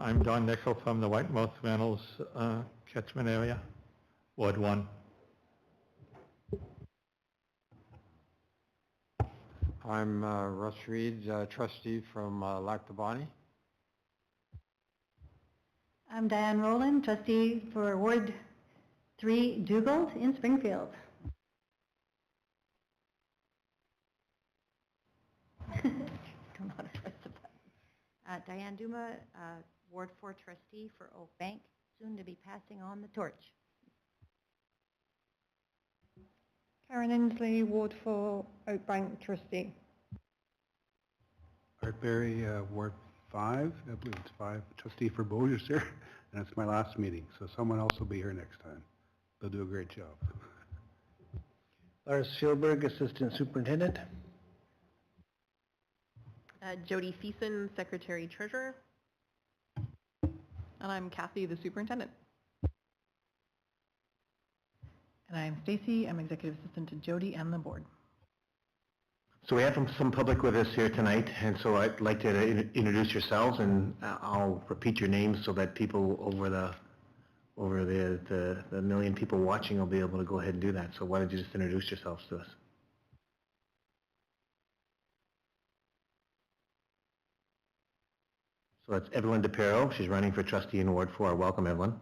I'm Don Nickel from the Whitemouth Reynolds catchment area, Ward 1. I'm Russ Reed, trustee from Lac du Bonnet. I'm Diane Rowland, trustee for Ward 3, Dugald in Springfield. Don't know how to press the button. Diane Duma, Ward 4 trustee for Oak Bank, soon to be passing on the torch. Karen Inslee, Ward 4, Oak Bank trustee. Art Berry, Ward 5, I believe it's 5, trustee for Bossier, sir, and it's my last meeting, so someone else will be here next time. They'll do a great job. Lars Spielberg, assistant superintendent. Jody Feason, secretary treasurer. And I'm Kathy, the superintendent. And I'm Stacy. I'm executive assistant to Jody and the board. So we have some public with us here tonight, and so I'd like to introduce yourselves, and I'll repeat your names so that people over the million people watching will be able to go ahead and do that. So why don't you just introduce yourselves to us? So it's Evelyn DePero. She's running for trustee in Ward 4. Welcome, Evelyn.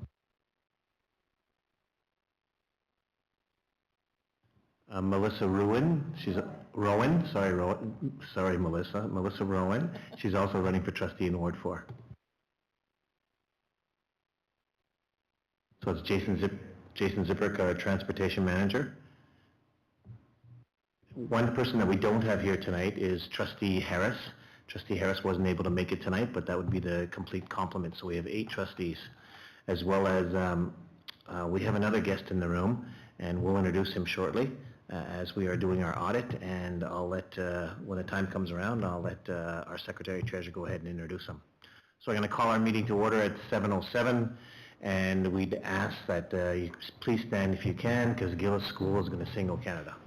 Melissa Rowan. Melissa Rowan. She's also running for trustee in Ward 4. So it's Jason Zipperk, our transportation manager. One person that we don't have here tonight is Trustee Harris. Trustee Harris wasn't able to make it tonight, but that would be the complete complement. So we have 8 trustees, as well as we have another guest in the room, and we'll introduce him shortly as we are doing our audit. And I'll let, when the time comes around, I'll let our secretary treasurer go ahead and introduce him. So I'm going to call our meeting to order at 7:07, and we'd ask that you please stand if you can, because Gillis School is going to sing O Canada.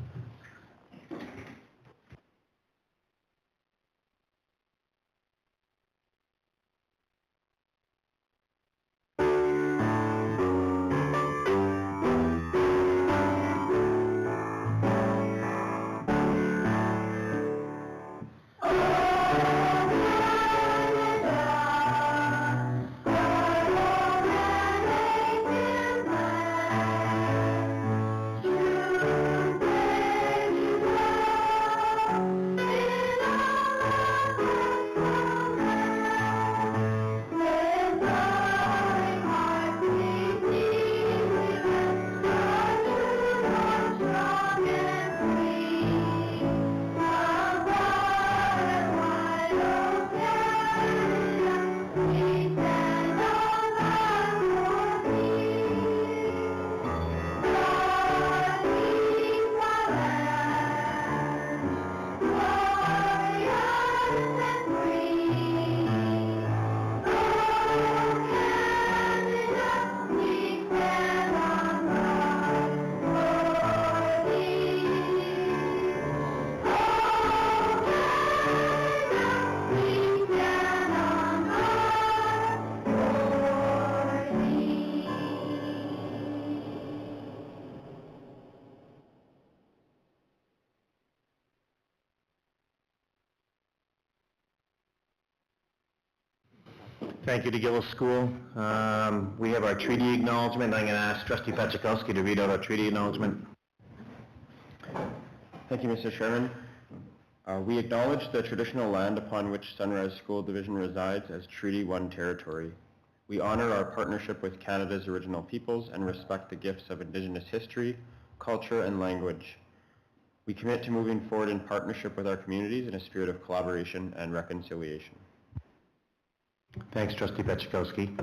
Thank you to Gillis School. We have our treaty acknowledgement. I'm going to ask Trustee Pachakowski to read out our treaty acknowledgement. Thank you, Mr. Chairman. We acknowledge the traditional land upon which Sunrise School Division resides as Treaty 1 territory. We honor our partnership with Canada's original peoples and respect the gifts of Indigenous history, culture, and language. We commit to moving forward in partnership with our communities in a spirit of collaboration and reconciliation. Thanks, Trustee Pachakowski.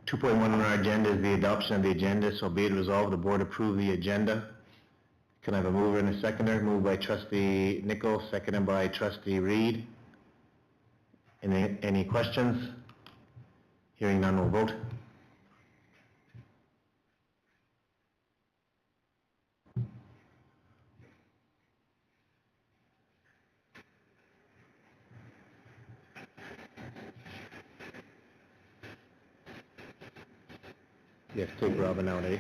2.1 on our agenda is the adoption of the agenda. So be it resolved, the board approve the agenda. Can I have a mover and a seconder? Moved by Trustee Nickel, seconded by Trustee Reed. Any questions? Hearing none, we'll vote. Yes, take Robin out, eh?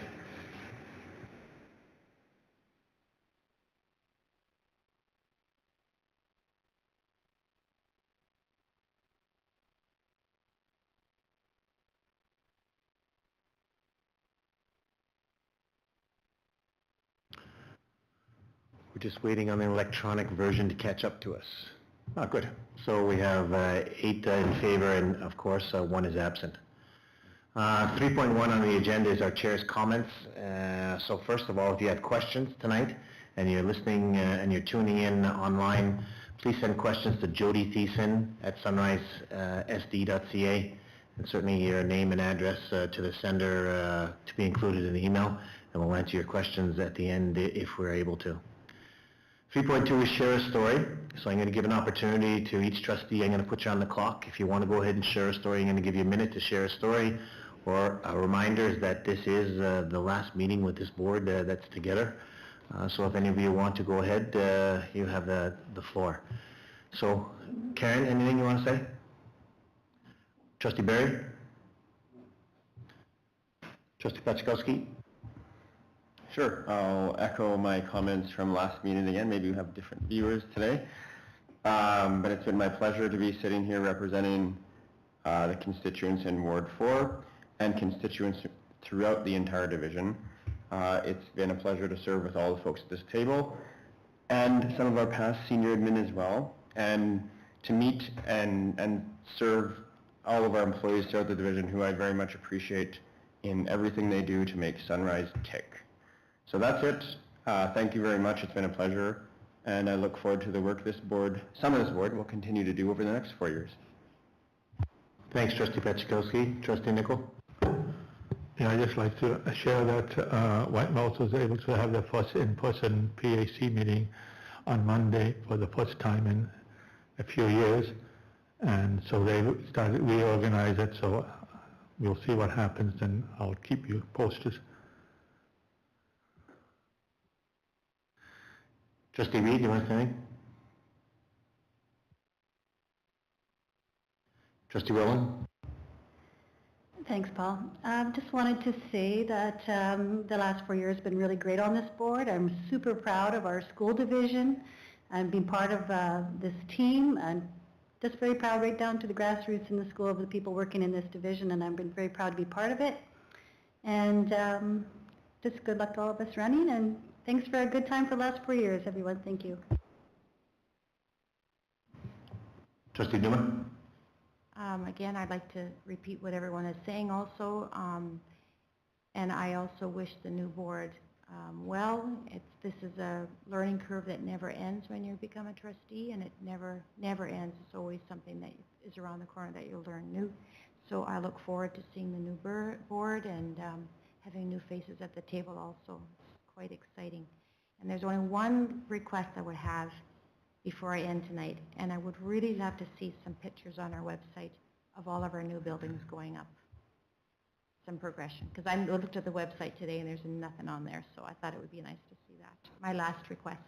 We're just waiting on the electronic version to catch up to us. Oh, good. So we have 8 in favor, and of course, 1 is absent. 3.1 on the agenda is our chair's comments. So first of all, if you have questions tonight, and you're listening and you're tuning in online, please send questions to Jody Thiessen at sunrisesd.ca, and certainly your name and address to the sender to be included in the email, and we'll answer your questions at the end if we're able to. 3.2 is share a story. So I'm going to give an opportunity to each trustee. I'm going to put you on the clock. If you want to go ahead and share a story, I'm going to give you a minute to share a story. Or a reminder is that this is the last meeting with this board that's together. So if any of you want to go ahead, you have the floor. So Karen, anything you want to say? Trustee Barry? Trustee Pachkowski? Sure, I'll echo my comments from last meeting again. Maybe we have different viewers today. But it's been my pleasure to be sitting here representing the constituents in Ward 4 and constituents throughout the entire division. It's been a pleasure to serve with all the folks at this table and some of our past senior admin as well, and to meet and serve all of our employees throughout the division who I very much appreciate in everything they do to make Sunrise tick. So that's it. Thank you very much. It's been a pleasure, and I look forward to the work this board, some of this board, will continue to do over the next 4 years. Thanks, Trustee Pachkowski. Trustee Nicol? Yeah, I'd just like to share that Whitemouth was able to have their first in-person PAC meeting on Monday for the first time in a few years. And so they started reorganize it, so we'll see what happens, and I'll keep you posted. Trustee Reed, you want to say anything? Trustee Rowland? Thanks, Paul. Just wanted to say that the last 4 years have been really great on this board. I'm super proud of our school division and being part of this team, and just very proud right down to the grassroots in the school of the people working in this division, and I've been very proud to be part of it. And just good luck to all of us running, and thanks for a good time for the last 4 years, everyone. Thank you. Trustee Newman? Again, I'd like to repeat what everyone is saying also, and I also wish the new board well. This is a learning curve that never ends when you become a trustee, and it never ends. It's always something that is around the corner that you'll learn new. So I look forward to seeing the new board and having new faces at the table also. It's quite exciting. And there's only one request I would have before I end tonight, and I would really love to see some pictures on our website of all of our new buildings going up. Some progression, because I looked at the website today and there's nothing on there, so I thought it would be nice to see that. My last request.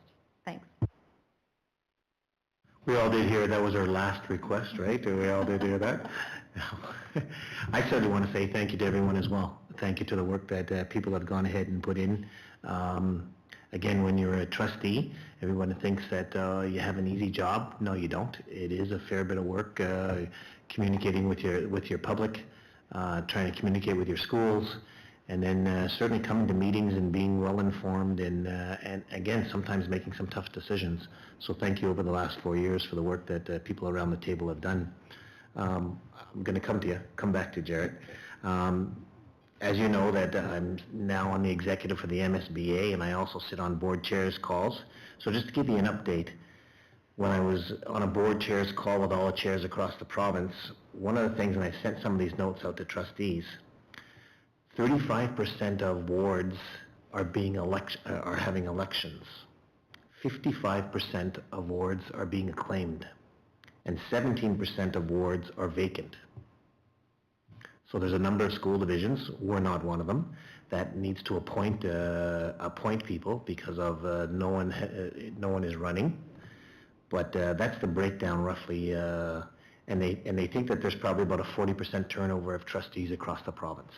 Thanks. We all did hear that was our last request, right? We all did hear that. I certainly want to say thank you to everyone as well. Thank you to the work that people have gone ahead and put in. Again, when you're a trustee, everyone thinks that you have an easy job. No, you don't. It is a fair bit of work communicating with your public, trying to communicate with your schools, and then certainly coming to meetings and being well informed, and again, sometimes making some tough decisions. So thank you over the last 4 years for the work that people around the table have done. I'm going to come back to Jarrett. As you know, that I'm now on the executive for the MSBA, and I also sit on board chairs calls. So just to give you an update, when I was on a board chairs call with all the chairs across the province, one of the things, and I sent some of these notes out to trustees, 35% of wards are having elections. 55% of wards are being acclaimed, and 17% of wards are vacant. So there's a number of school divisions, we're not one of them, that needs to appoint people because of no one is running. But that's the breakdown roughly, and they think that there's probably about a 40% turnover of trustees across the province.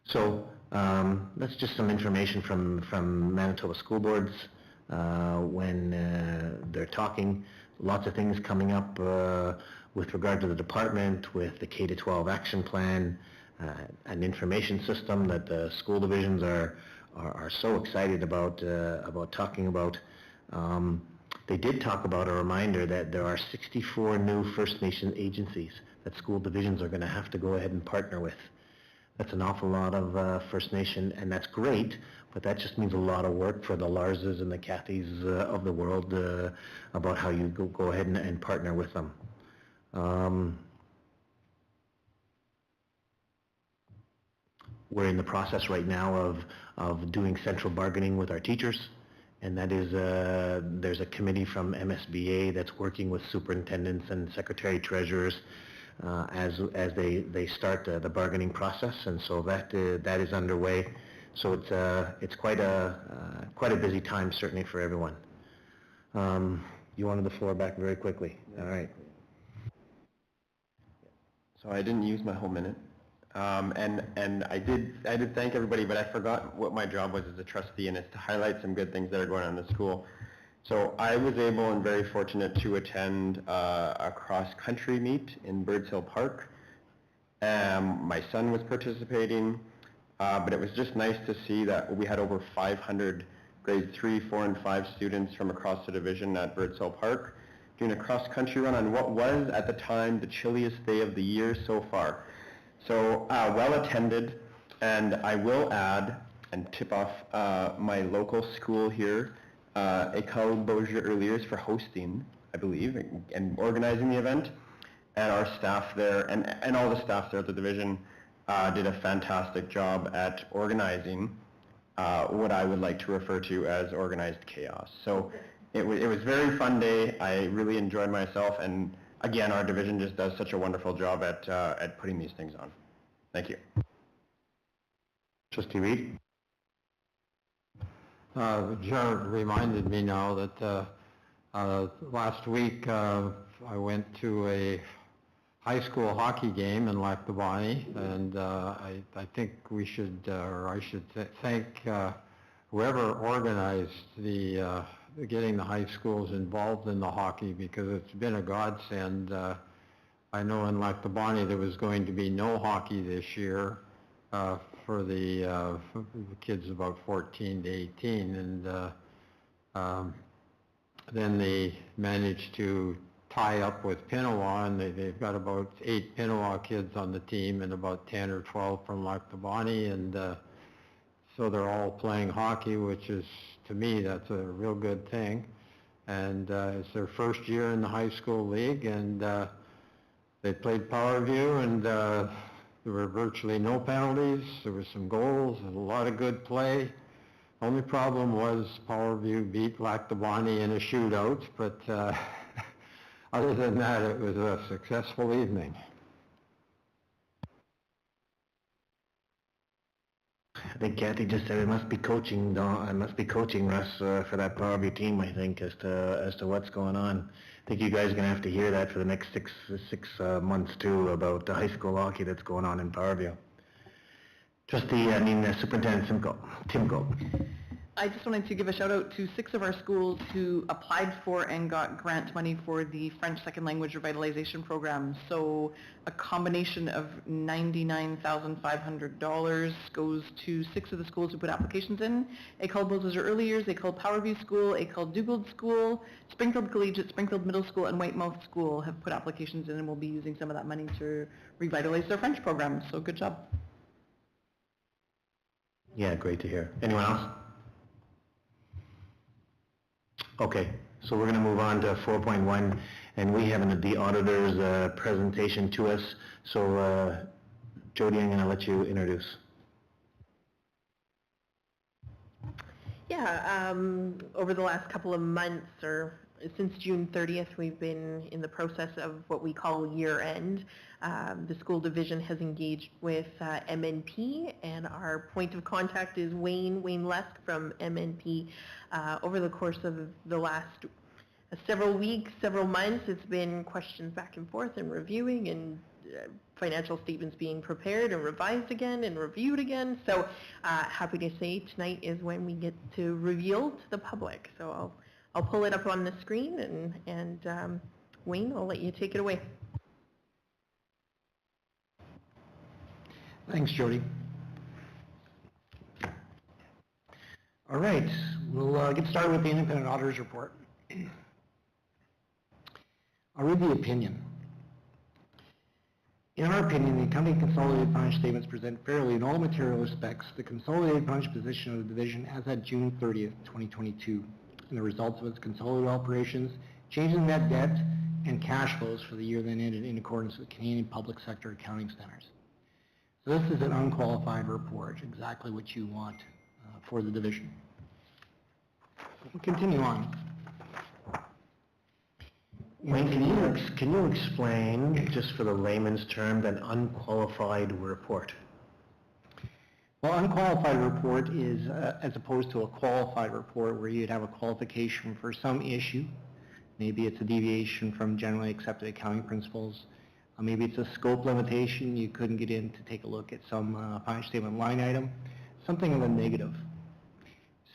So that's just some information from Manitoba School Boards when they're talking. Lots of things coming up with regard to the department, with the K-12 action plan, an information system that the school divisions are so excited about talking about. They did talk about a reminder that there are 64 new First Nation agencies that school divisions are going to have to go ahead and partner with. That's an awful lot of First Nation, and that's great, but that just means a lot of work for the Larses and the Cathys of the world about how you go ahead and partner with them. We're in the process right now of doing central bargaining with our teachers, and that is there's a committee from MSBA that's working with superintendents and secretary treasurers as they start the bargaining process, and so that is underway. So it's quite a busy time, certainly, for everyone. You wanted the floor back very quickly. All right. So I didn't use my whole minute. And I did thank everybody, but I forgot what my job was as a trustee, and it's to highlight some good things that are going on in the school. So I was able and very fortunate to attend a cross-country meet in Birds Hill Park. My son was participating, but it was just nice to see that we had over 500 grade 3, 4, and 5 students from across the division at Birds Hill Park doing a cross-country run on what was, at the time, the chilliest day of the year so far. So well attended, and I will add and tip off my local school here, École Beaujeu for hosting, I believe, and organizing the event. And our staff there, and all the staff there at the division did a fantastic job at organizing what I would like to refer to as organized chaos. So it was a very fun day. I really enjoyed myself, and again, our division just does such a wonderful job at putting these things on. Thank you. Trustee Reed? Jared reminded me now that last week I went to a high school hockey game in Lac Du Bonnet, and I think we should, or I should thank whoever organized the getting the high schools involved in the hockey, because it's been a godsend. I know in Lac Du Bonnet there was going to be no hockey this year for the kids about 14 to 18, and then they managed to tie up with Pinawa, and they've got about 8 Pinawa kids on the team and about 10 or 12 from Lac Du Bonnet, and so they're all playing hockey, which is, to me, that's a real good thing. And it's their first year in the high school league, and they played Powerview, and there were virtually no penalties. There were some goals and a lot of good play. Only problem was Powerview beat Lac Du Bonnet in a shootout, but other than that, it was a successful evening. I think Kathy just said it must be coaching. I must be coaching Russ for that Powerview team, I think, as to what's going on. I think you guys are going to have to hear that for the next six months too, about the high school hockey that's going on in Powerview. Superintendent Timko. I just wanted to give a shout out to 6 of our schools who applied for and got grant money for the French Second Language Revitalization Program. So a combination of $99,500 goes to 6 of the schools who put applications in. École Beaujeu Early Years, École Powerview School, École Dugald School, Springfield Collegiate, Springfield Middle School, and Whitemouth School have put applications in and will be using some of that money to revitalize their French program. So good job. Yeah, great to hear. Anyone else? Okay, so we're going to move on to 4.1, and we have the auditor's presentation to us. So, Jody, I'm going to let you introduce. Yeah, over the last couple of months, or since June 30th, we've been in the process of what we call year-end. The school division has engaged with MNP, and our point of contact is Wayne Lesk from MNP. Over the course of the last several weeks, several months, it's been questions back and forth and reviewing and financial statements being prepared and revised again and reviewed again. So happy to say tonight is when we get to reveal to the public. So I'll pull it up on the screen, and Wayne, I'll let you take it away. Thanks, Jody. All right, we'll get started with the independent auditor's report. I'll read the opinion. In our opinion, the company consolidated financial statements present fairly in all material respects the consolidated financial position of the division as at June 30th, 2022, and the results of its consolidated operations, changes in net debt, and cash flows for the year then ended in accordance with Canadian public sector accounting standards. So this is an unqualified report, exactly what you want for the division. We'll continue on. Wayne, can you explain, just for the layman's term, an unqualified report? Well, unqualified report is as opposed to a qualified report where you'd have a qualification for some issue. Maybe it's a deviation from generally accepted accounting principles. Maybe it's a scope limitation. You couldn't get in to take a look at some financial statement line item, something of a negative.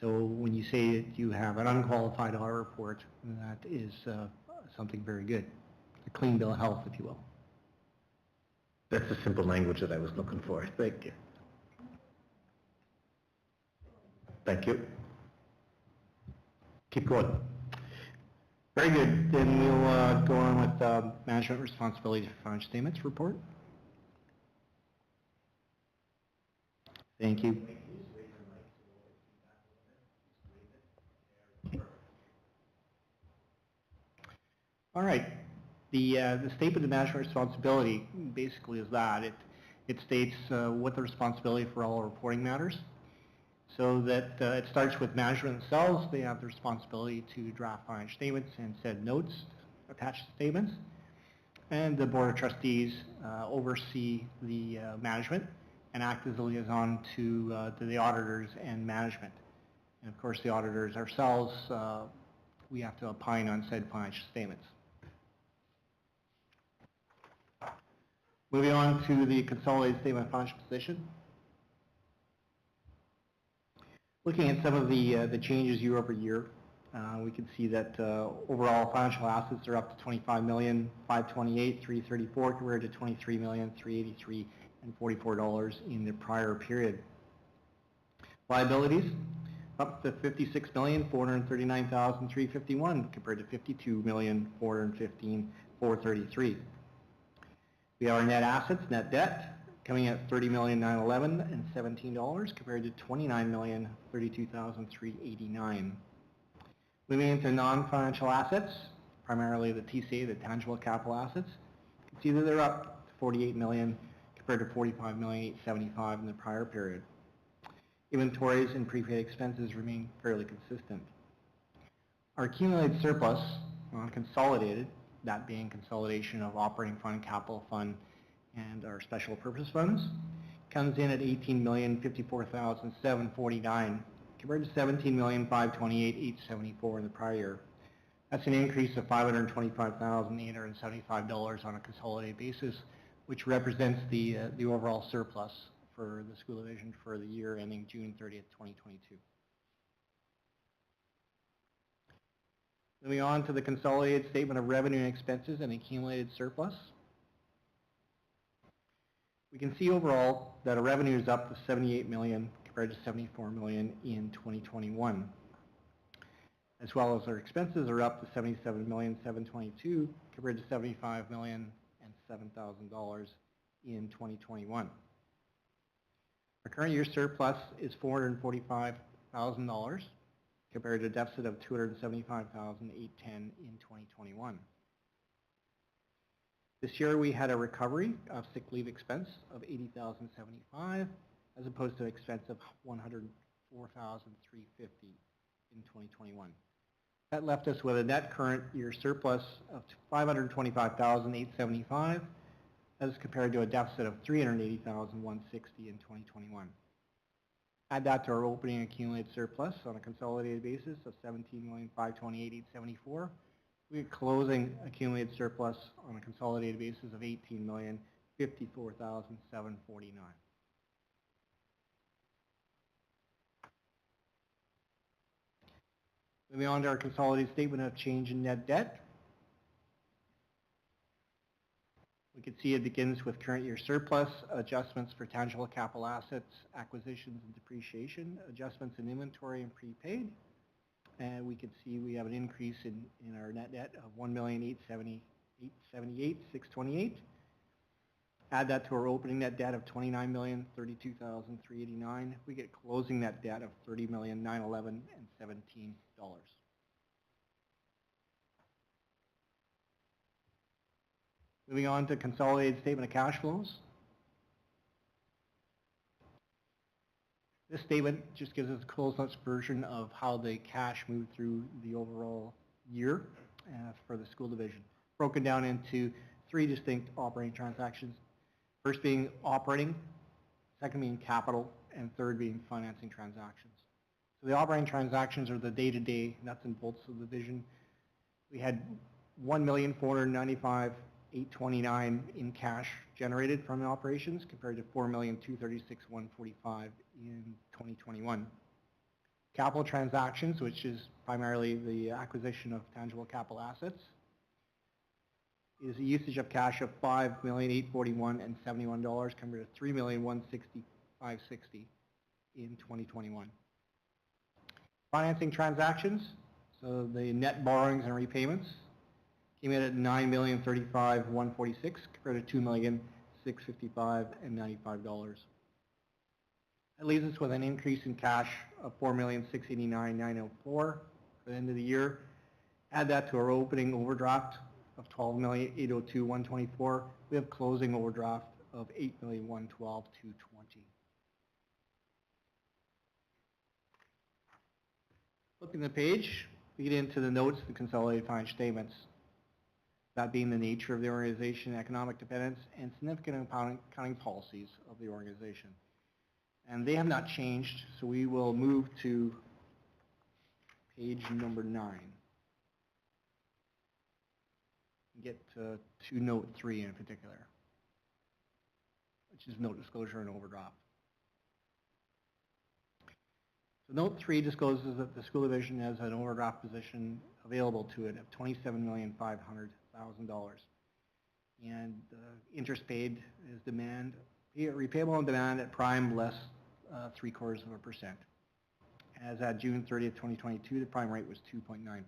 So when you say that you have an unqualified audit report, that is something very good. A clean bill of health, if you will. That's the simple language that I was looking for. Thank you. Thank you. Keep going. Very good. Then we'll go on with management responsibilities for financial statements report. Thank you. All right. The statement of management responsibility basically is that. It states what the responsibility for all reporting matters. So that it starts with management themselves. They have the responsibility to draft financial statements and said notes attached to statements. And the Board of Trustees oversee the management and act as a liaison to the auditors and management. And of course the auditors ourselves, we have to opine on said financial statements. Moving on to the consolidated statement of financial position. Looking at some of the changes year over year, we can see that overall financial assets are up to $25,528,334 compared to $23,383 and $44 in the prior period. Liabilities up to $56,439,351 compared to $52,415,433. We have our net assets, net debt, coming at $30,911,000 and $17 compared to $29,032,389. Moving into non-financial assets, primarily the TCA, the tangible capital assets, you can see that they're up to $48 million compared to $45,875,000 in the prior period. Inventories and prepaid expenses remain fairly consistent. Our accumulated surplus on consolidated, that being consolidation of operating fund, capital fund, and our special purpose funds, comes in at $18,054,749 compared to $17,528,874 in the prior year. That's an increase of $525,875 on a consolidated basis, which represents the overall surplus for the school division for the year ending June 30th, 2022. Moving on to the consolidated statement of revenue and expenses and accumulated surplus. We can see overall that our revenue is up to $78 million compared to $74 million in 2021. As well as our expenses are up to $77,722,000 compared to $75,007,000 in 2021. Our current year surplus is $445,000 compared to a deficit of $275,810 in 2021. This year we had a recovery of sick leave expense of $80,075 as opposed to an expense of $104,350 in 2021. That left us with a net current year surplus of $525,875 as compared to a deficit of $380,160 in 2021. Add that to our opening accumulated surplus on a consolidated basis of $17,528,874. We have closing accumulated surplus on a consolidated basis of $18,258,874. $54,749. Moving on to our consolidated statement of change in net debt. We can see it begins with current year surplus, adjustments for tangible capital assets, acquisitions and depreciation, adjustments in inventory and prepaid. And we can see we have an increase in our net debt of $1,878,628. Add that to our opening net debt of $29,032,389. We get closing net debt of $30,911,17. Moving on to consolidated statement of cash flows. This statement just gives us a close-up version of how the cash moved through the overall year for the school division, broken down into three distinct operating transactions. First being operating, second being capital, and third being financing transactions. So the operating transactions are the day-to-day nuts and bolts of the division. We had $1,495,829 in cash generated from the operations compared to $4,236,145 in 2021. Capital transactions, which is primarily the acquisition of tangible capital assets, is a usage of cash of $5,841,071 compared to $3,165,060 in 2021. Financing transactions, so the net borrowings and repayments, came in at $9,035,146 compared to $2,655,095. That leaves us with an increase in cash of $4,689,904 for the end of the year. Add that to our opening overdraft of $12,802,124. We have closing overdraft of $8,112,220. Flipping the page, we get into the notes of the consolidated financial statements. That being the nature of the organization, economic dependence, and significant accounting policies of the organization. And they have not changed, so we will move to page number 9. Get to note 3 in particular, which is note disclosure and overdraft. So note 3 discloses that the school division has an overdraft position available to it of $27,500,000. And interest paid is repayable on demand at prime less 0.75%. As at June 30th, 2022, the prime rate was 2.95%.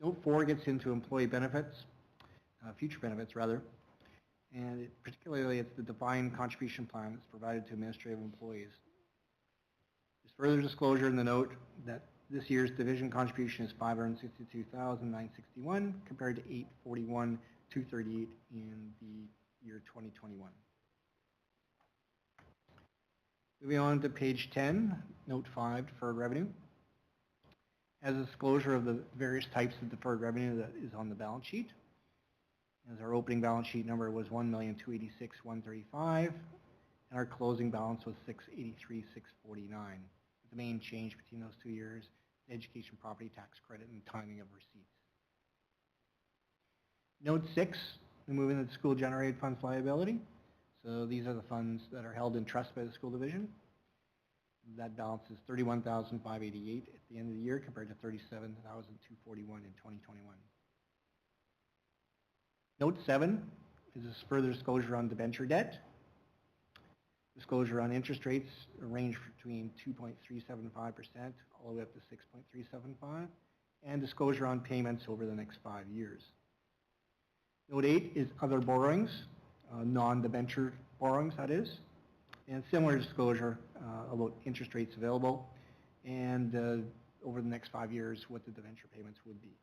Note 4 gets into employee benefits, future benefits rather, and particularly it's the defined contribution plan that's provided to administrative employees. There's further disclosure in the note that this year's division contribution is $562,961 compared to $841,238 in the year 2021. Moving on to page 10, note 5, deferred revenue. As a disclosure of the various types of deferred revenue that is on the balance sheet. As our opening balance sheet number was $1,286,135, and our closing balance was $683,649. The main change between those 2 years, the education property tax credit and timing of receipts. Note 6, we move into the school generated funds liability. So these are the funds that are held in trust by the school division. That balance is $31,588 at the end of the year compared to $37,241 in 2021. Note 7 is a further disclosure on debenture debt. Disclosure on interest rates range between 2.375% all the way up to 6.375%, and disclosure on payments over the next 5 years. Note 8 is other borrowings, non-debenture borrowings that is, and similar disclosure about interest rates available and over the next 5 years what the debenture payments would be.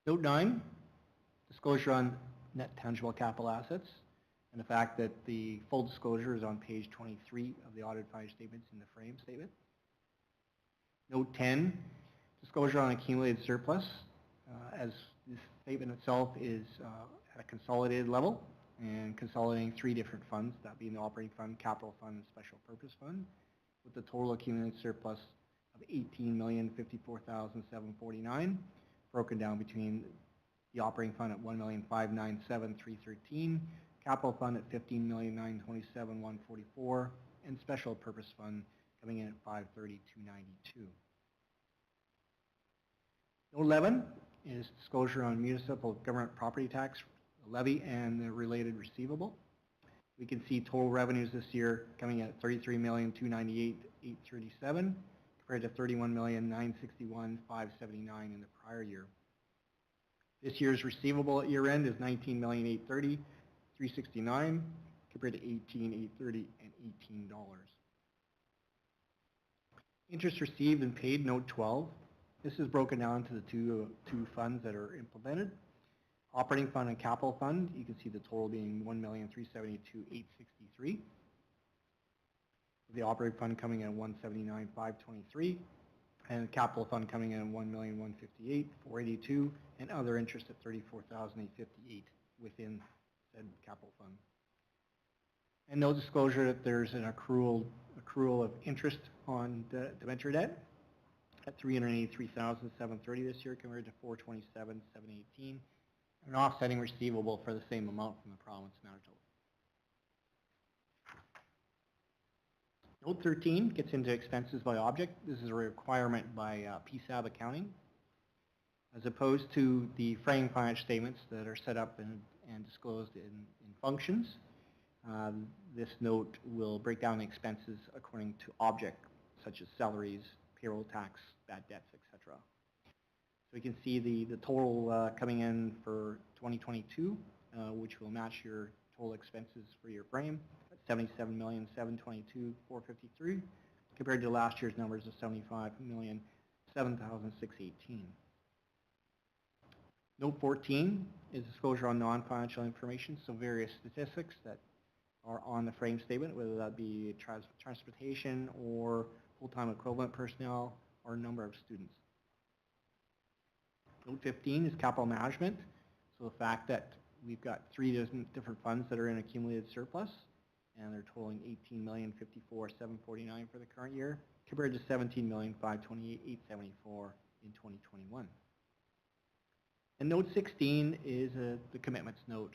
Note 9, disclosure on net tangible capital assets, and the fact that the full disclosure is on page 23 of the audited financial statements in the frame statement. Note 10, disclosure on accumulated surplus, as this statement itself is at a consolidated level and consolidating 3 different funds, that being the operating fund, capital fund, and special purpose fund, with a total accumulated surplus of $18,054,749, broken down between the operating fund at $1,597,313, capital fund at $15,927,144, and special purpose fund coming in at $530,292. Note 11 is disclosure on municipal government property tax levy and the related receivable. We can see total revenues this year coming at $33,298,837 compared to $31,961,579 in the prior year. This year's receivable at year end is $19,830,369 compared to $18,830 and $18. Interest received and paid, note 12. This is broken down into the two funds that are implemented. Operating fund and capital fund, you can see the total being $1,372,863. The operating fund coming in at $179,523, and the capital fund coming in at $1,158,482, and other interest at $34,858 within said capital fund. And no disclosure that there's an accrual of interest on the debenture debt at $383,730 this year compared to $427,718. An offsetting receivable for the same amount from the province of Manitoba. Note 13 gets into expenses by object. This is a requirement by PSAB accounting. As opposed to the frame financial statements that are set up and disclosed in functions, this note will break down the expenses according to object, such as salaries, payroll tax, bad debts, etc. So we can see the total coming in for 2022, which will match your total expenses for your frame at $77,722,453 compared to last year's numbers of $75,007,618. Note 14 is disclosure on non-financial information, so various statistics that are on the frame statement, whether that be transportation or full-time equivalent personnel or number of students. Note 15 is capital management. So the fact that we've got 3 different funds that are in accumulated surplus, and they're totaling $18,054,749 for the current year, compared to $17,528,874 in 2021. And note 16 is the commitments note.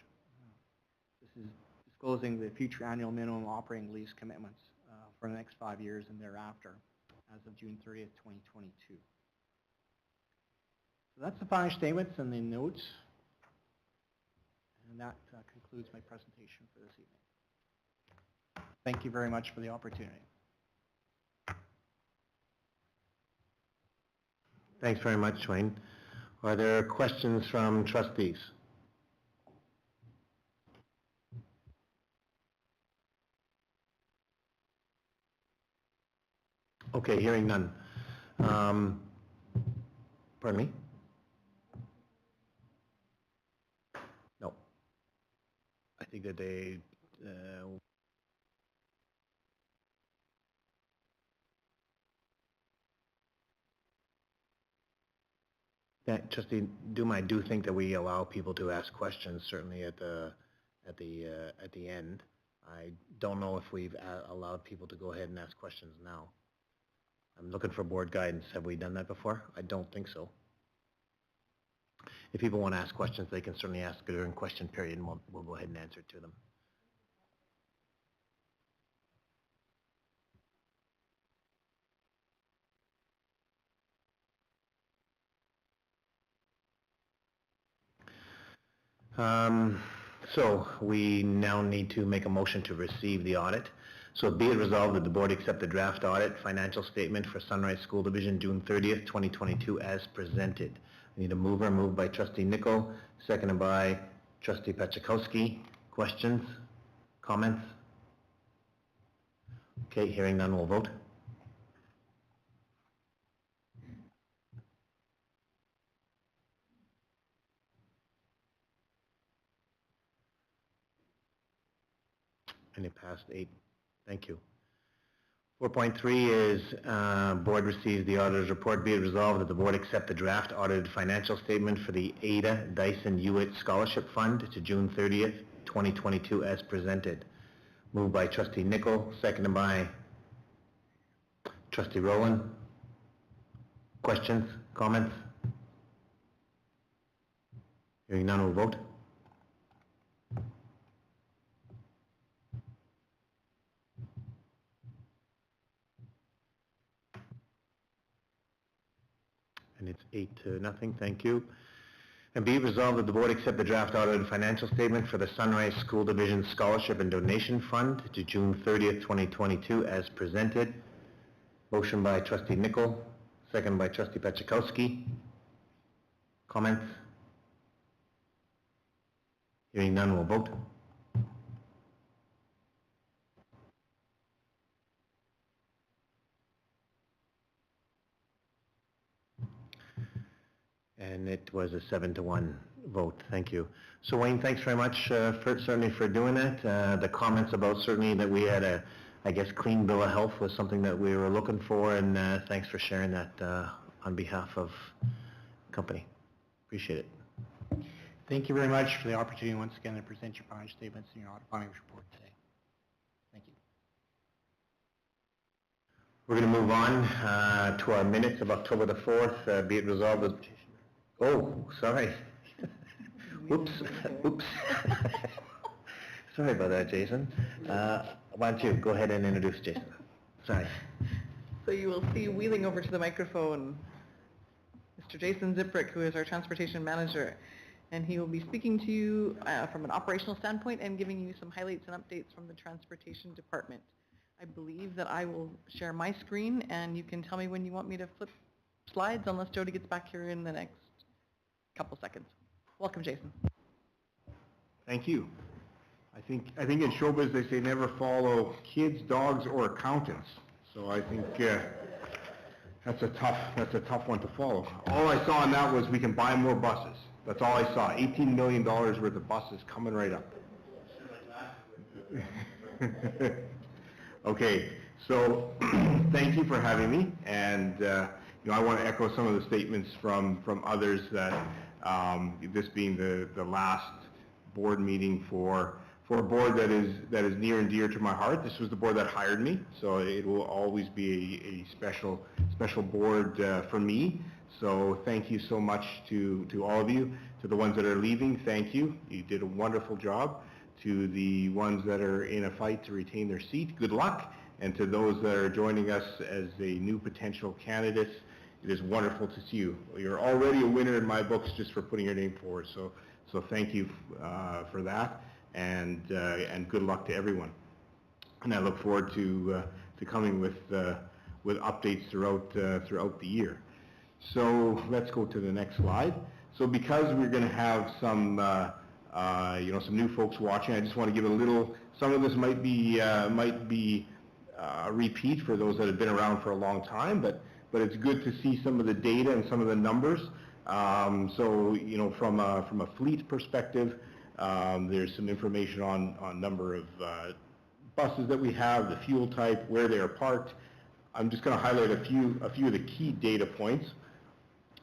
This is disclosing the future annual minimum operating lease commitments for the next 5 years and thereafter as of June 30th, 2022. So that's the financial statements and the notes. And that concludes my presentation for this evening. Thank you very much for the opportunity. Thanks very much, Wayne. Are there questions from trustees? Okay, hearing none. Pardon me? No. I think that they... Trustee Duma, I do think that we allow people to ask questions, certainly at the end. I don't know if we've allowed people to go ahead and ask questions now. I'm looking for board guidance. Have we done that before? I don't think so. If people want to ask questions, they can certainly ask during question period, and we'll go ahead and answer to them. So we now need to make a motion to receive the audit. So be it resolved that the board accept the draft audit financial statement for Sunrise School Division June 30th, 2022 as presented. I need a mover, moved by Trustee Nicol, seconded by Trustee Pachakowski. Questions? Comments? Okay, hearing none, we'll vote. And it passed 8. Thank you. 4.3 is board receives the auditor's report. Be it resolved that the board accept the draft audited financial statement for the Ada Dyson Hewitt Scholarship Fund to June 30th, 2022 as presented. Moved by Trustee Nicol, seconded by Trustee Rowland. Questions? Comments? Hearing none, we'll vote. And it's 8-0, thank you. And be it resolved that the board accept the draft audited financial statement for the Sunrise School Division Scholarship and Donation Fund to June 30th, 2022 as presented. Motion by trustee Nicol, second by trustee Pachakowski. Comments? Hearing none, we'll vote. And it was a 7-1 vote. Thank you. So Wayne, thanks very much certainly for doing that. The comments about certainly that we had a, I guess, clean bill of health was something that we were looking for, and thanks for sharing that on behalf of the company. Appreciate it. Thank you very much for the opportunity once again to present your financial statements and your audit findings report today. Thank you. We're going to move on to our minutes of October the 4th. Be it resolved that... Oh, sorry. Oops. Oops. Sorry about that, Jason. Why don't you go ahead and introduce Jason? Sorry. So you will see wheeling over to the microphone Mr. Jason Ziprick, who is our transportation manager, and he will be speaking to you from an operational standpoint and giving you some highlights and updates from the transportation department. I believe that I will share my screen, and you can tell me when you want me to flip slides, unless Jody gets back here in the next couple seconds. Welcome, Jason. Thank you. I think in showbiz they say never follow kids, dogs, or accountants. So I think that's a tough one to follow. All I saw in that was we can buy more buses. That's all I saw. $18 million worth of buses coming right up. Okay, so thank you for having me, and I want to echo some of the statements from others that this being the last board meeting for a board that is near and dear to my heart. This was the board that hired me, so it will always be a special board for me. So thank you so much to all of you. To the ones that are leaving, thank you. You did a wonderful job. To the ones that are in a fight to retain their seat, good luck. And to those that are joining us as a new potential candidate, it is wonderful to see you. You're already a winner in my books just for putting your name forward. So thank you for that, and good luck to everyone. And I look forward to coming with updates throughout the year. So let's go to the next slide. So because we're going to have some some new folks watching, I just want to give a little. Some of this might be a repeat for those that have been around for a long time, but it's good to see some of the data and some of the numbers. So from a fleet perspective, there's some information on number of buses that we have, the fuel type, where they are parked. I'm just going to highlight a few of the key data points.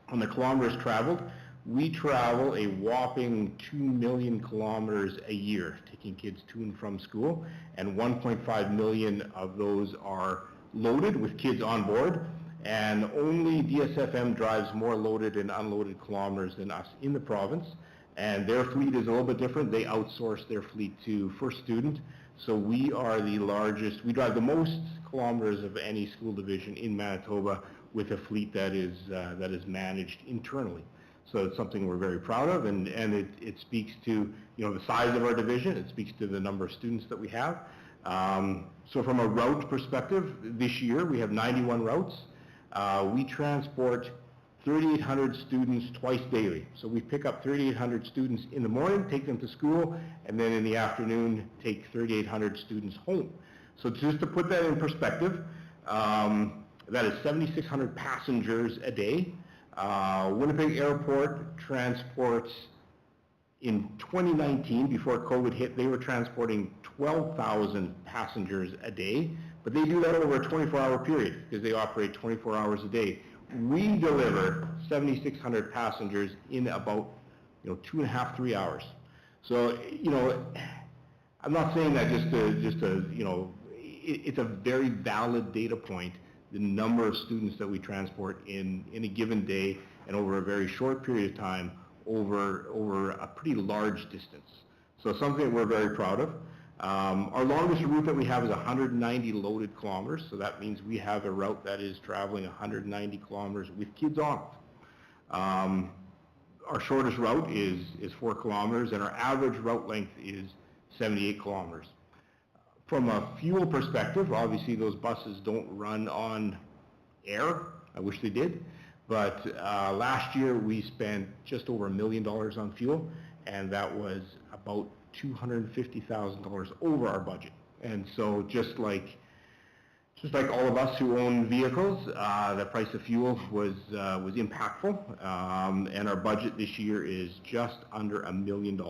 On the kilometers traveled, we travel a whopping 2 million kilometers a year, taking kids to and from school, and 1.5 million of those are loaded with kids on board, and only DSFM drives more loaded and unloaded kilometers than us in the province, and their fleet is a little bit different. They outsource their fleet to First Student, so we are the largest. We drive the most kilometers of any school division in Manitoba with a fleet that is managed internally. So it's something we're very proud of, and it speaks to the size of our division. It speaks to the number of students that we have. So from a route perspective, this year we have 91 routes. We transport 3,800 students twice daily. So we pick up 3,800 students in the morning, take them to school, and then in the afternoon take 3,800 students home. So just to put that in perspective, that is 7,600 passengers a day. Winnipeg Airport transports, in 2019, before COVID hit, they were transporting 12,000 passengers a day, but they do that over a 24-hour period because they operate 24 hours a day. We deliver 7,600 passengers in about 2.5, 3 hours. So I'm not saying that it's a very valid data point, the number of students that we transport in a given day and over a very short period of time over a pretty large distance. So something that we're very proud of. Our longest route that we have is 190 loaded kilometers, so that means we have a route that is traveling 190 kilometers with kids on it. Our shortest route is 4 kilometers, and our average route length is 78 kilometers. From a fuel perspective, obviously those buses don't run on air. I wish they did. But last year we spent just over $1 million on fuel, and that was about $250,000 over our budget. And so just like all of us who own vehicles, the price of fuel was impactful, and our budget this year is just under $1 million.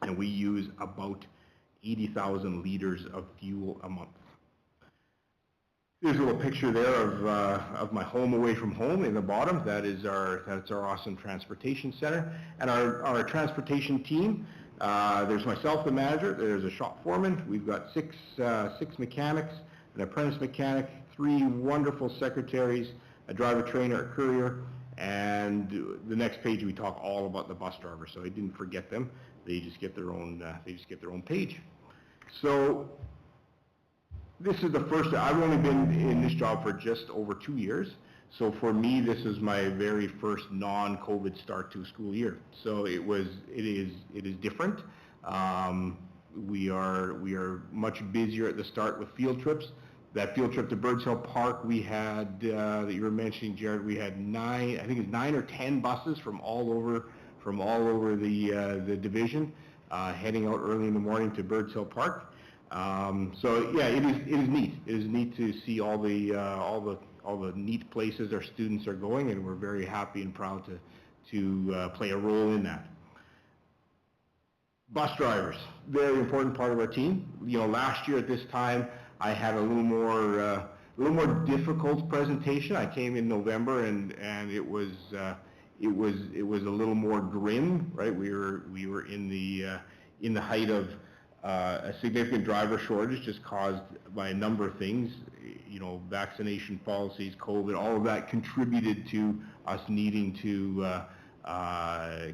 And we use about 80,000 liters of fuel a month. There's a little picture there of my home away from home in the bottom. That's our awesome transportation center. And our transportation team, there's myself, the manager, there's a shop foreman, we've got six mechanics, an apprentice mechanic, 3 wonderful secretaries, a driver trainer, a courier, and the next page we talk all about the bus drivers. So I didn't forget them. They just get their own page. So this is the first, I've only been in this job for just over 2 years. So for me, this is my very first non-COVID start to a school year. So it is different. We are much busier at the start with field trips. That field trip to Birds Hill Park, we had, that you were mentioning, Jared, we had 9 or 10 buses from all over the division, heading out early in the morning to Birds Hill Park. So yeah, it is neat. It is neat to see all the neat places our students are going, and we're very happy and proud to play a role in that. Bus drivers, very important part of our team. You know, last year at this time, I had a little more difficult presentation. I came in November, and it was a little more grim, right? We were in the height of a significant driver shortage, just caused by a number of things. You know, vaccination policies, COVID, all of that contributed to us needing to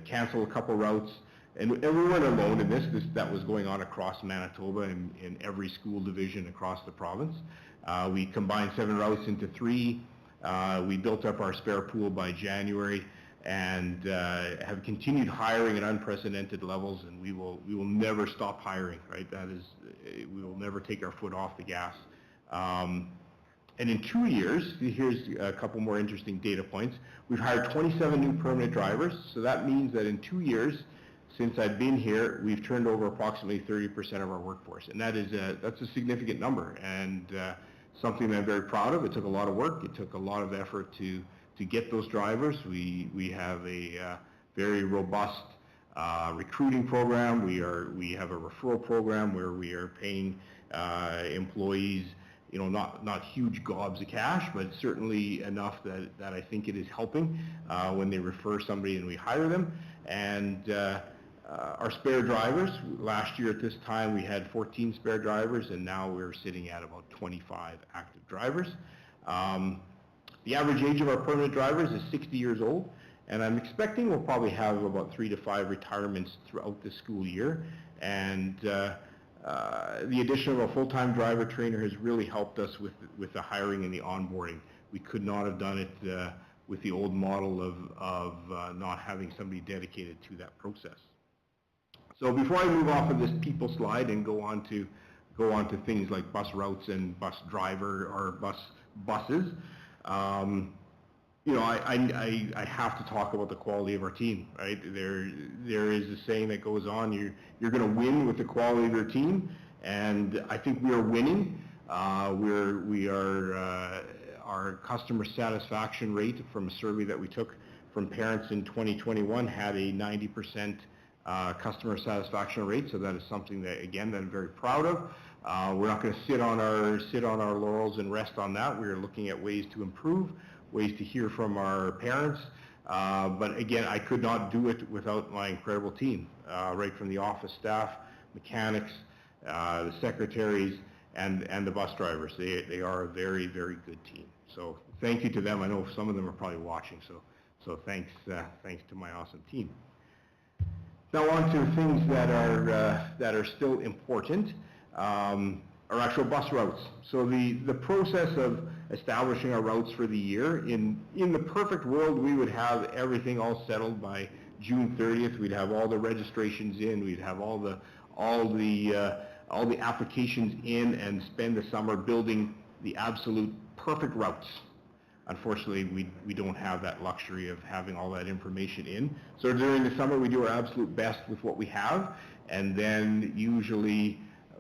cancel a couple routes. And we weren't alone in this. That was going on across Manitoba and in every school division across the province. We combined 7 routes into 3. We built up our spare pool by January, and have continued hiring at unprecedented levels, and we will never stop hiring, right? That is, we will never take our foot off the gas. And in 2 years, here's a couple more interesting data points. We've hired 27 new permanent drivers, so that means that in 2 years, since I've been here, we've turned over approximately 30% of our workforce, and that's a significant number, and something that I'm very proud of. It took a lot of work. It took a lot of effort to get those drivers. We have a very robust recruiting program. We have a referral program where we are paying employees, you know, not huge gobs of cash, but certainly enough that I think it is helping when they refer somebody and we hire them. And our spare drivers, last year at this time we had 14 spare drivers, and now we're sitting at about 25 active drivers. The average age of our permanent drivers is 60 years old, and I'm expecting we'll probably have about 3 to 5 retirements throughout the school year. And the addition of a full-time driver trainer has really helped us with the hiring and the onboarding. We could not have done it with the old model of not having somebody dedicated to that process. So before I move off of this people slide and go on to things like bus routes and bus driver or buses, you know, I have to talk about the quality of our team, right? There is a saying that goes on, you're going to win with the quality of your team, and I think we are winning. Our customer satisfaction rate from a survey that we took from parents in 2021 had a 90% customer satisfaction rate, so that is something that, again, that I'm very proud of. We're not going to sit on our laurels and rest on that. We're looking at ways to improve, ways to hear from our parents. But again, I could not do it without my incredible team, right from the office staff, mechanics, the secretaries, and the bus drivers. They are a very, very good team. So thank you to them. I know some of them are probably watching, So thanks to my awesome team. Now on to things that are still important, our actual bus routes. So the process of establishing our routes for the year, in the perfect world, we would have everything all settled by June 30th. We'd have all the registrations in, we'd have all the applications in, and spend the summer building the absolute perfect routes. Unfortunately, we don't have that luxury of having all that information in. So during the summer, we do our absolute best with what we have, and then usually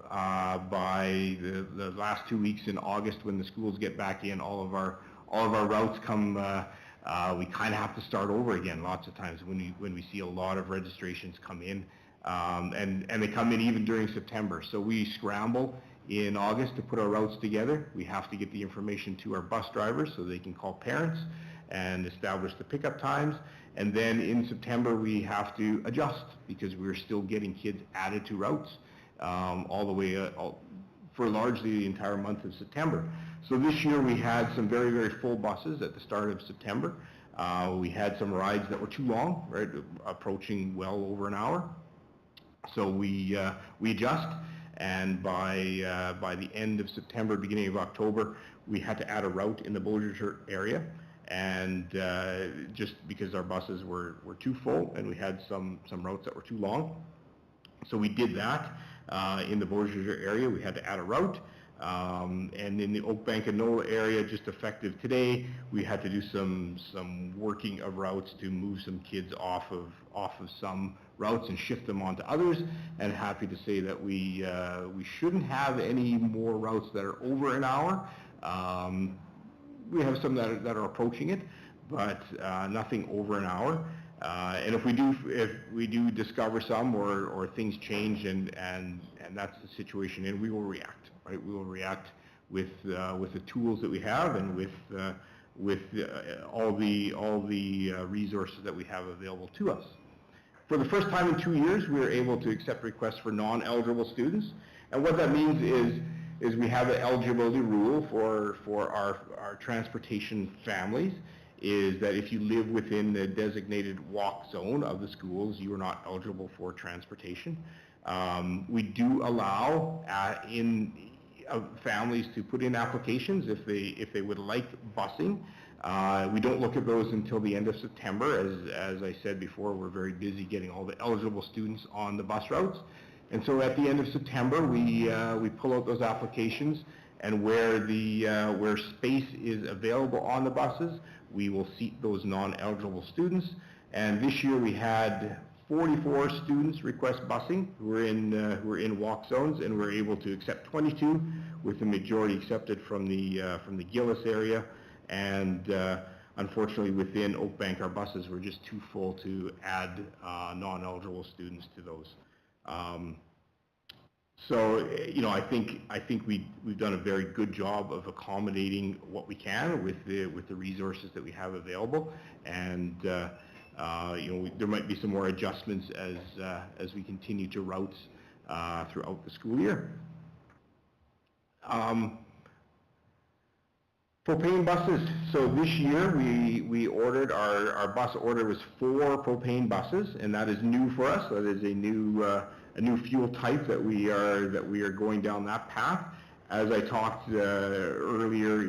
by the last 2 weeks in August, when the schools get back in, all of our routes come. We kind of have to start over again lots of times when we see a lot of registrations come in, and they come in even during September. So we scramble in August to put our routes together. We have to get the information to our bus drivers so they can call parents and establish the pickup times. And then in September we have to adjust because we're still getting kids added to routes all the way for largely the entire month of September. So this year we had some very, very full buses at the start of September. We had some rides that were too long, right, approaching well over an hour. So we adjust, and by the end of September, beginning of October, we had to add a route in the Beausejour area, and just because our buses were too full and we had some routes that were too long. So we did that in the Beausejour area. We had to add a route. And in the Oakbank and NOLA area, just effective today, we had to do some working of routes to move some kids off of some routes and shift them onto others. And happy to say that we shouldn't have any more routes that are over an hour. We have some that are approaching it, but nothing over an hour. And if we do discover some or things change and that's the situation, and we will react. Right, we will react with the tools that we have and with all the resources that we have available to us. For the first time in 2 years, we are able to accept requests for non-eligible students, and what that means is we have an eligibility rule for our transportation families. Is that if you live within the designated walk zone of the schools, you are not eligible for transportation. We do allow families to put in applications if they would like busing. We don't look at those until the end of September. As I said before, we're very busy getting all the eligible students on the bus routes. And so at the end of September, we pull out those applications, and where space is available on the buses, we will seat those non-eligible students. And this year we had 44 students request busing who were in walk zones, and we're able to accept 22, with the majority accepted from the Gillis area. And unfortunately, within Oakbank, our buses were just too full to add non-eligible students to those. So you know, I think we've done a very good job of accommodating what we can with the resources that we have available, and you know, there might be some more adjustments as we continue to route throughout the school year. Propane buses. So this year we ordered, our bus order was 4 propane buses, and that is new for us. That is a new fuel type that we are going down that path. As I talked earlier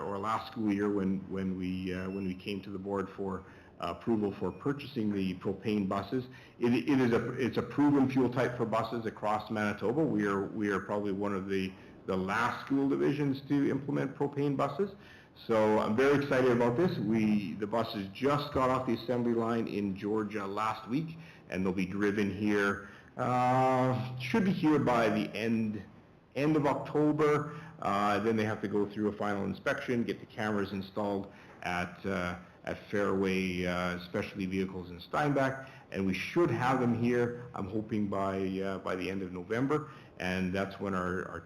or last school year when we came to the board for approval for purchasing the propane buses, it's a proven fuel type for buses across Manitoba. We are probably one of the last school divisions to implement propane buses. So I'm very excited about this. The buses just got off the assembly line in Georgia last week, and they'll be driven here. Should be here by the end of October. Then they have to go through a final inspection, get the cameras installed at Fairway Specialty Vehicles in Steinbach, and we should have them here, I'm hoping, by the end of November, and that's when our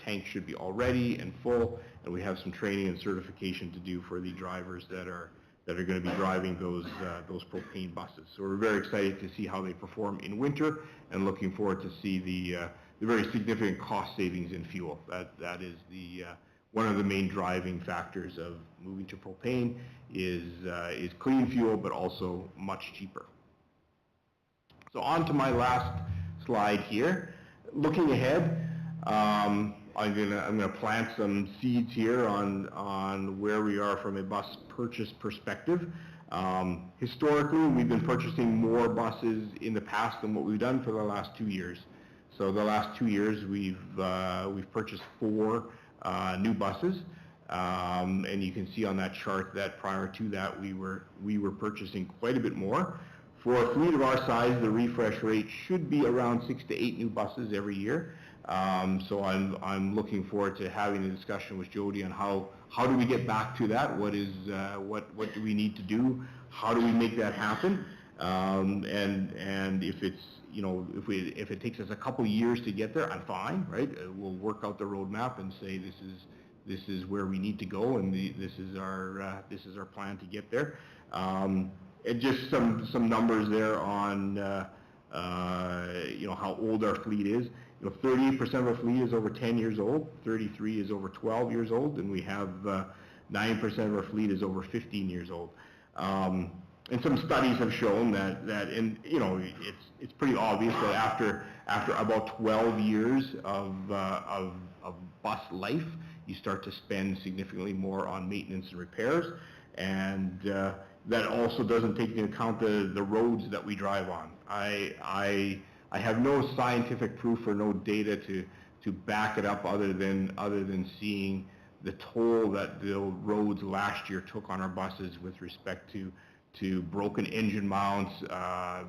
tank should be all ready and full, and we have some training and certification to do for the drivers that are going to be driving those propane buses. So we're very excited to see how they perform in winter, and looking forward to see the very significant cost savings in fuel. That is one of the main driving factors of moving to propane is clean fuel, but also much cheaper. So on to my last slide here. Looking ahead, I'm gonna plant some seeds here on where we are from a bus purchase perspective. Historically, we've been purchasing more buses in the past than what we've done for the last 2 years. So the last 2 years, we've purchased 4 new buses, and you can see on that chart that prior to that, we were purchasing quite a bit more. For a fleet of our size, the refresh rate should be around 6 to 8 new buses every year. So I'm looking forward to having a discussion with Jody on how do we get back to that? What do we need to do? How do we make that happen? And if it's, you know, if it takes us a couple years to get there, I'm fine, right? We'll work out the roadmap and say this is where we need to go, and this is our plan to get there. And just some numbers there on you know, how old our fleet is. You know, 38% of our fleet is over 10 years old, 33 is over 12 years old, and we have 9% of our fleet is over 15 years old. And some studies have shown that and you know, it's pretty obvious that after about 12 years of bus life, you start to spend significantly more on maintenance and repairs, and that also doesn't take into account the roads that we drive on. I have no scientific proof or no data to back it up other than seeing the toll that the roads last year took on our buses with respect to broken engine mounts,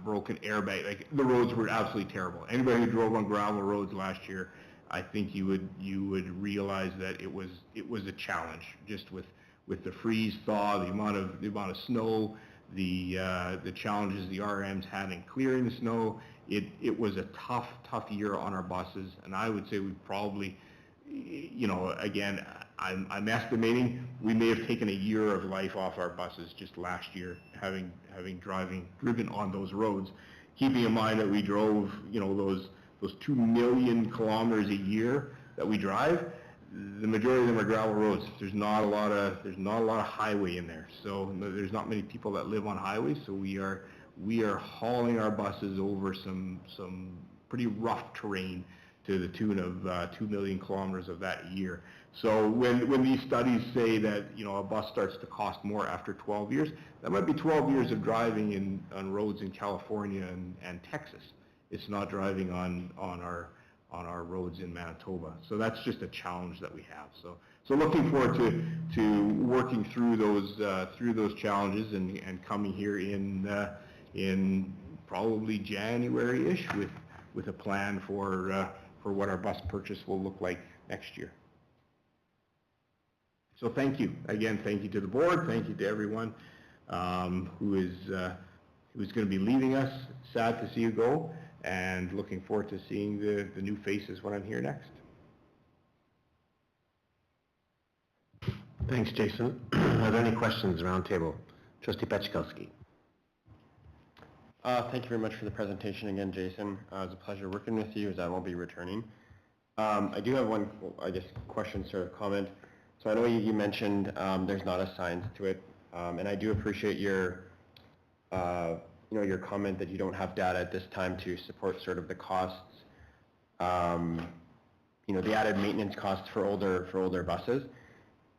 broken airbag. Like, the roads were absolutely terrible. Anybody who drove on gravel roads last year, I think you would realize that it was a challenge, just with the freeze thaw, the amount of snow, the challenges the RMs had in clearing the snow. It was a tough year on our buses, and I would say we probably, you know, again, I'm estimating we may have taken a year of life off our buses just last year, having driven on those roads, keeping in mind that we drove, you know, those 2 million kilometers a year that we drive. The majority of them are gravel roads. There's not a lot of highway in there, so there's not many people that live on highways. So we are hauling our buses over some pretty rough terrain to the tune of 2 million kilometers of that year. So when these studies say that, you know, a bus starts to cost more after 12 years, that might be 12 years of driving on roads in California and Texas. It's not driving on our roads in Manitoba. So that's just a challenge that we have. So looking forward to working through those challenges and coming here in probably January-ish with a plan for what our bus purchase will look like next year. So thank you. Again, thank you to the board. Thank you to everyone who's going to be leaving us. Sad to see you go, and looking forward to seeing the new faces when I'm here next. Thanks, Jason. Are there any questions around the table? Trustee Peczkowski. Thank you very much for the presentation again, Jason. It was a pleasure working with you, as I will be returning. I do have one, I guess, question, sort of comment. So I know you mentioned there's not a science to it, and I do appreciate your, you know, your comment that you don't have data at this time to support sort of the costs, you know, the added maintenance costs for older buses.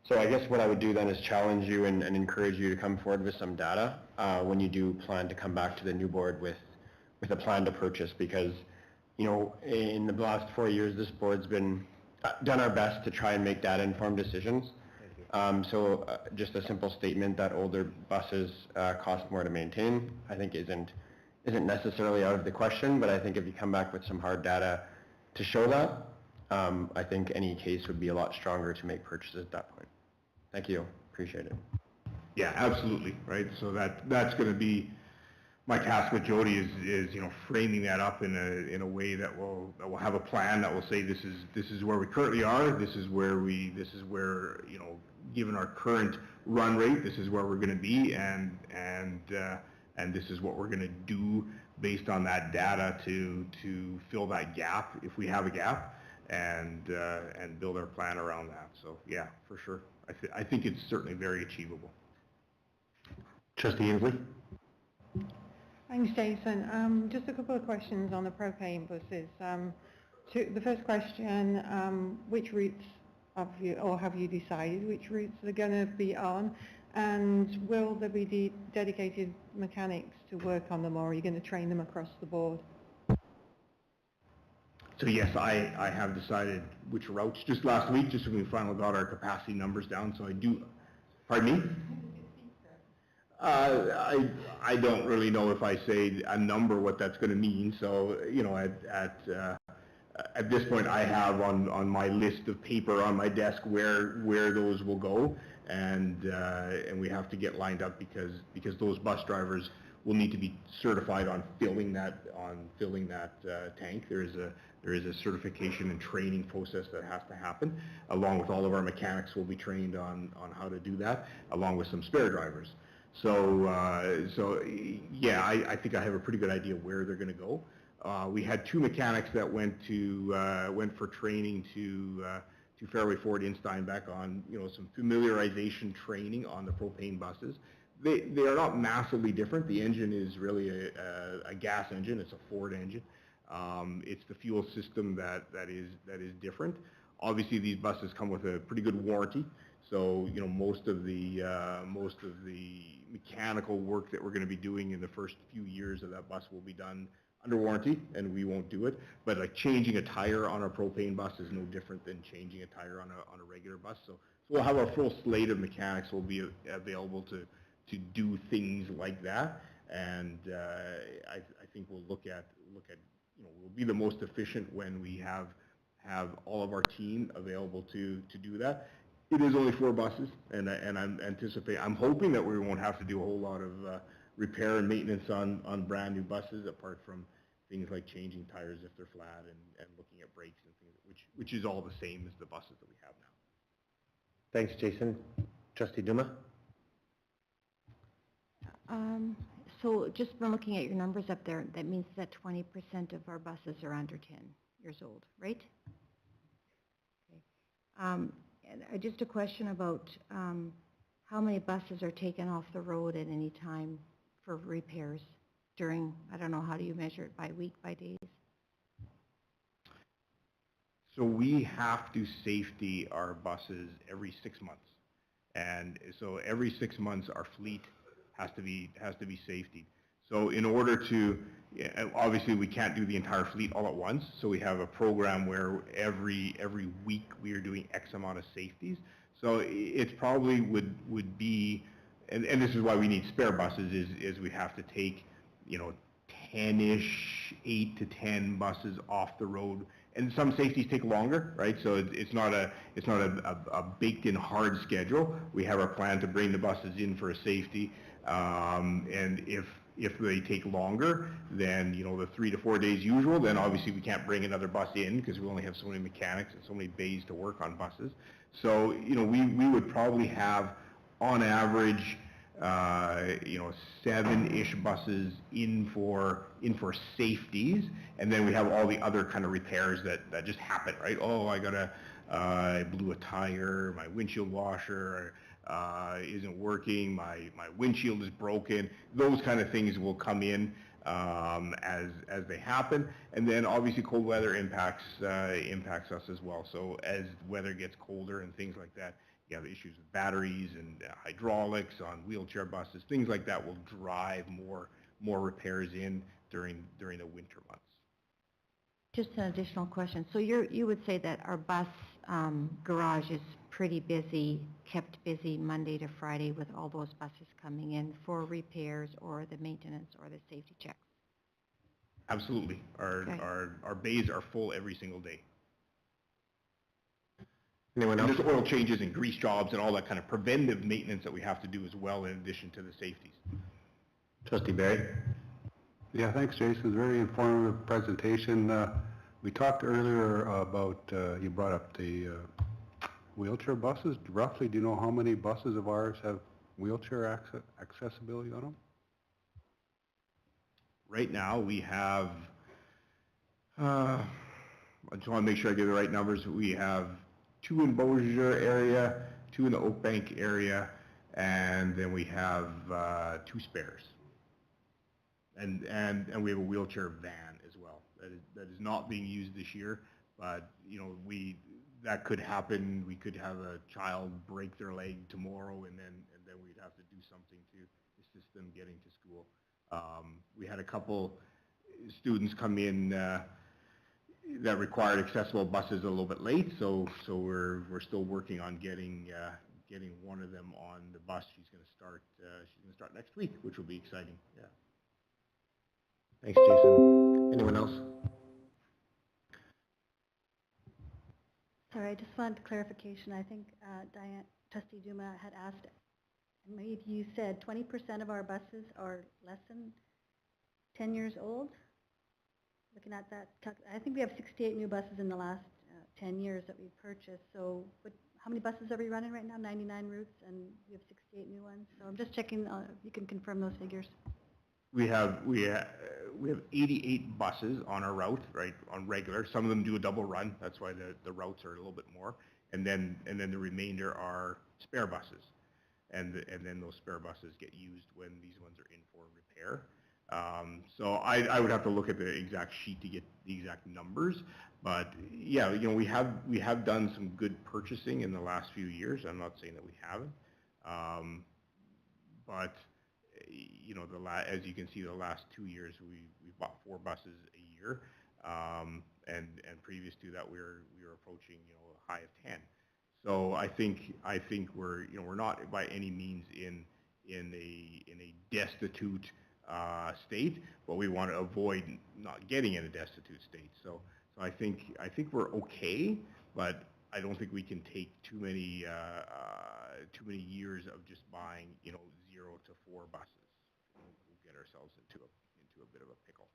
So I guess what I would do then is challenge you and encourage you to come forward with some data when you do plan to come back to the new board with a plan to purchase, because, you know, in the last 4 years, this board's been done our best to try and make data-informed decisions. So just a simple statement that older buses cost more to maintain, I think isn't necessarily out of the question, but I think if you come back with some hard data to show that, I think any case would be a lot stronger to make purchases at that point. Thank you. Appreciate it. Yeah, absolutely. Right. So that's going to be my task with Jody is you know, framing that up in a way that will have a plan that will say this is where we currently are. This is where you know, given our current run rate, this is where we're going to be, and this is what we're going to do based on that data to fill that gap if we have a gap. and build our plan around that. So yeah, for sure. I think it's certainly very achievable. Trustee Inslee? Thanks, Jason. Just a couple of questions on the propane buses. The first question, which routes have you decided which routes they're going to be on? And will there be dedicated mechanics to work on them, or are you going to train them across the board? So yes, I have decided which routes just last week, just when we finally got our capacity numbers down. So I do, pardon me? I don't really know if I say a number what that's going to mean. So, you know, at this point I have on my list of paper on my desk where those will go, and we have to get lined up because those bus drivers will need to be certified on filling that tank. There is a certification and training process that has to happen, along with all of our mechanics will be trained on how to do that, along with some spare drivers. So yeah, I think I have a pretty good idea where they're going to go. We had 2 mechanics that went for training to Fairway Ford in Steinbach on, you know, some familiarization training on the propane buses. They are not massively different. The engine is really a gas engine. It's a Ford engine. It's the fuel system that is different. Obviously, these buses come with a pretty good warranty. So, you know, most of the mechanical work that we're going to be doing in the first few years of that bus will be done under warranty, and we won't do it. But like changing a tire on a propane bus is no different than changing a tire on a regular bus. So we'll have our full slate of mechanics will be available to do things like that. And I think we'll look at you know, we'll be the most efficient when we have all of our team available to do that. It is only 4 buses, and I'm hoping that we won't have to do a whole lot of repair and maintenance on brand new buses, apart from things like changing tires if they're flat and looking at brakes and things, which is all the same as the buses that we have now. Thanks, Jason. Trustee Duma? So just from looking at your numbers up there, that means that 20% of our buses are under 10 years old, right? Okay. Just a question about how many buses are taken off the road at any time for repairs during, I don't know, how do you measure it, by week, by days? So we have to safety our buses every 6 months. And so every 6 months our fleet has to be safetied. So in order to, obviously we can't do the entire fleet all at once, so we have a program where every week we are doing X amount of safeties. So it probably would be, and this is why we need spare buses, is we have to take, you know, 10-ish, 8 to 10 buses off the road. And some safeties take longer, right? So it's not a baked-in hard schedule. We have our plan to bring the buses in for a safety, and if they take longer than, you know, the 3 to 4 days usual, then obviously we can't bring another bus in because we only have so many mechanics and so many bays to work on buses. So, you know, we would probably have, on average, you know, 7-ish buses in for safeties, and then we have all the other kind of repairs that just happen, right? Oh, I blew a tire, my windshield washer isn't working, my windshield is broken. Those kind of things will come in as they happen, and then obviously cold weather impacts us as well. So as weather gets colder and things like that, you have issues with batteries and hydraulics on wheelchair buses. Things like that will drive more repairs in during the winter months. Just an additional question. So you would say that our bus garage is pretty busy, kept busy Monday to Friday with all those buses coming in for repairs or the maintenance or the safety checks? Absolutely. Our bays are full every single day. Anyone else? And there's oil changes and grease jobs and all that kind of preventive maintenance that we have to do as well, in addition to the safeties. Trustee Barry? Yeah, thanks, Jason. Very informative presentation. We talked earlier about, you brought up the wheelchair buses. Roughly, do you know how many buses of ours have wheelchair accessibility on them? Right now, we have I just want to make sure I give the right numbers. We have 2 in Beausejour area, 2 in the Oakbank area, and then we have 2 spares. And we have a wheelchair van as well that is not being used this year, but you know, that could happen. We could have a child break their leg tomorrow, and then we'd have to do something to assist them getting to school. We had a couple students come in that required accessible buses a little bit late, so we're still working on getting one of them on the bus. She's going to start next week, which will be exciting. Yeah. Thanks, Jason. Anyone else? Sorry, I just wanted clarification. I think Trustee Duma had asked, and maybe you said 20% of our buses are less than 10 years old? Looking at that, I think we have 68 new buses in the last 10 years that we've purchased. So how many buses are we running right now? 99 routes, and we have 68 new ones. So I'm just checking if you can confirm those figures. We have 88 buses on our route, right, on regular. Some of them do a double run. That's why the routes are a little bit more. And then the remainder are spare buses. And then those spare buses get used when these ones are in for repair. So I would have to look at the exact sheet to get the exact numbers. But yeah, you know, we have done some good purchasing in the last few years. I'm not saying that we haven't. But you know, as you can see, the last 2 years we bought 4 buses a year, and previous to that we were approaching, you know, a high of 10. So I think we're not by any means in a destitute state, but we want to avoid not getting in a destitute state. So I think we're okay, but I don't think we can take too many years of just buying, you know, 0 to 4 buses. We'll get ourselves into a bit of a pickle.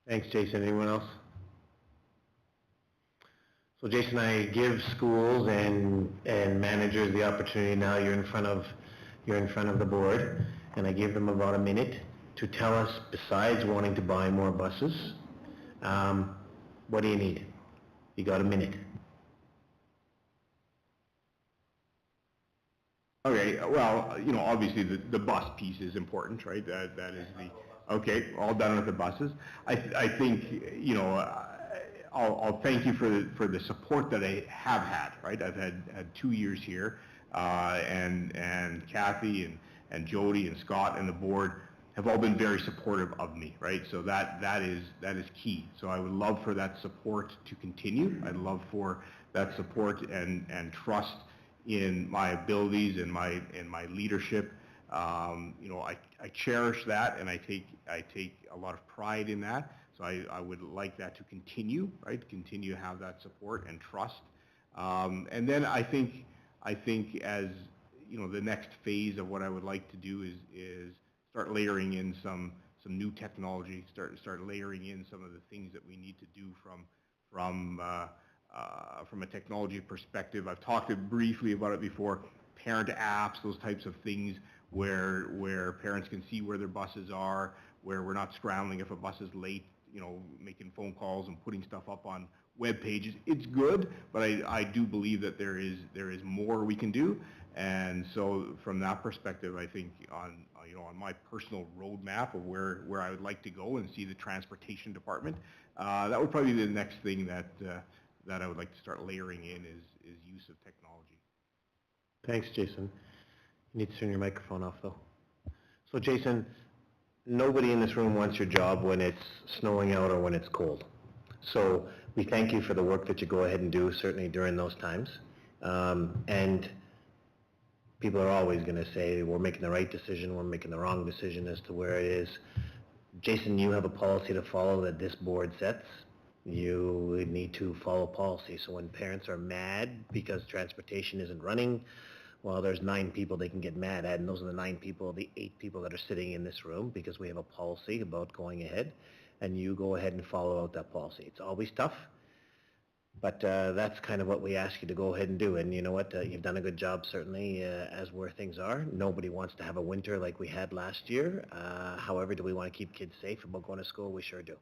Thanks, Jason. Anyone else? So Jason, I give schools and managers the opportunity now. You're in front of the board, and I give them about a minute to tell us, besides wanting to buy more buses, what do you need? You got a minute. Okay, well, you know, obviously the bus piece is important, right? That is okay, all done with the buses. I think, you know, I'll thank you for the support that I have had, right? I've had 2 years here, and Kathy and Jody and Scott and the board have all been very supportive of me, right? So that is key. So I would love for that support to continue. I'd love for that support and trust in my abilities and my leadership. You know, I cherish that, and I take a lot of pride in that. So I would like that to continue, right? Continue to have that support and trust. And then I think as you know, the next phase of what I would like to do is start layering in some new technology, start layering in some of the things that we need to do from a technology perspective. I've talked briefly about it before, parent apps, those types of things where parents can see where their buses are, where we're not scrambling if a bus is late, you know, making phone calls and putting stuff up on web pages. It's good, but I do believe that there is more we can do. And so from that perspective, I think on my personal roadmap of where I would like to go and see the transportation department, that would probably be the next thing that I would like to start layering in is use of technology. Thanks, Jason. You need to turn your microphone off, though. So, Jason, nobody in this room wants your job when it's snowing out or when it's cold. So we thank you for the work that you go ahead and do, certainly during those times. And people are always going to say, we're making the right decision, we're making the wrong decision as to where it is. Jason, you have a policy to follow that this board sets. You need to follow policy. So when parents are mad because transportation isn't running, well, there's 9 people they can get mad at, and those are the 9 people, the 8 people that are sitting in this room, because we have a policy about going ahead, and you go ahead and follow out that policy. It's always tough, but that's kind of what we ask you to go ahead and do. And you know what? You've done a good job, certainly, as where things are. Nobody wants to have a winter like we had last year. However, do we want to keep kids safe about going to school? We sure do.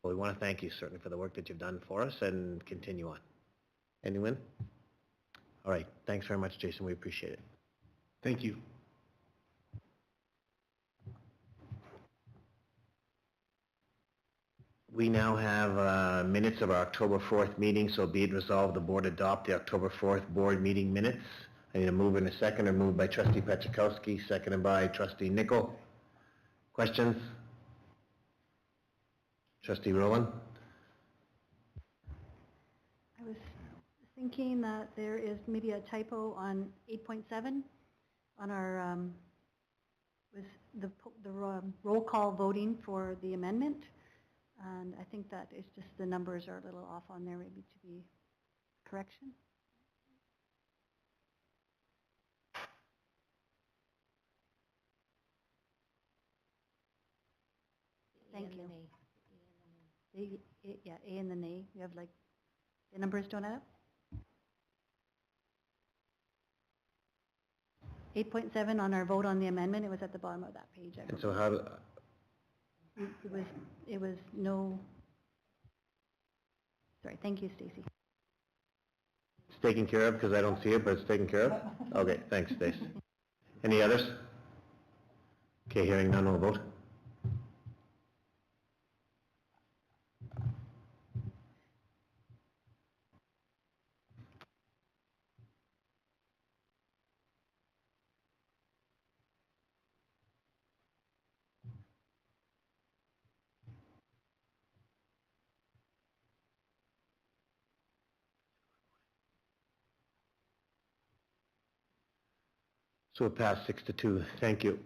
We want to thank you certainly for the work that you've done for us and continue on. Anyone? All right. Thanks very much, Jason. We appreciate it. Thank you. We now have minutes of our October 4th meeting, so be it resolved the board adopt the October 4th board meeting minutes. I need a move in a second, or moved by trustee Petrikowski, seconded by trustee Nickel. Questions? Trustee Rowan? I was thinking that there is maybe a typo on 8.7 on our, with the roll call voting for the amendment. And I think that it's just the numbers are a little off on there, maybe to be correction. Thank you. Yeah, A and the nay. You have like, the numbers don't add up? 8.7 on our vote on the amendment, it was at the bottom of that page. And so how, It was no, sorry, thank you, Stacy. it's taken care of because I don't see it, but it's taken care of? Okay, thanks, Stace. Any others? Okay, hearing none, we'll vote. So it passed 6-2. Thank you.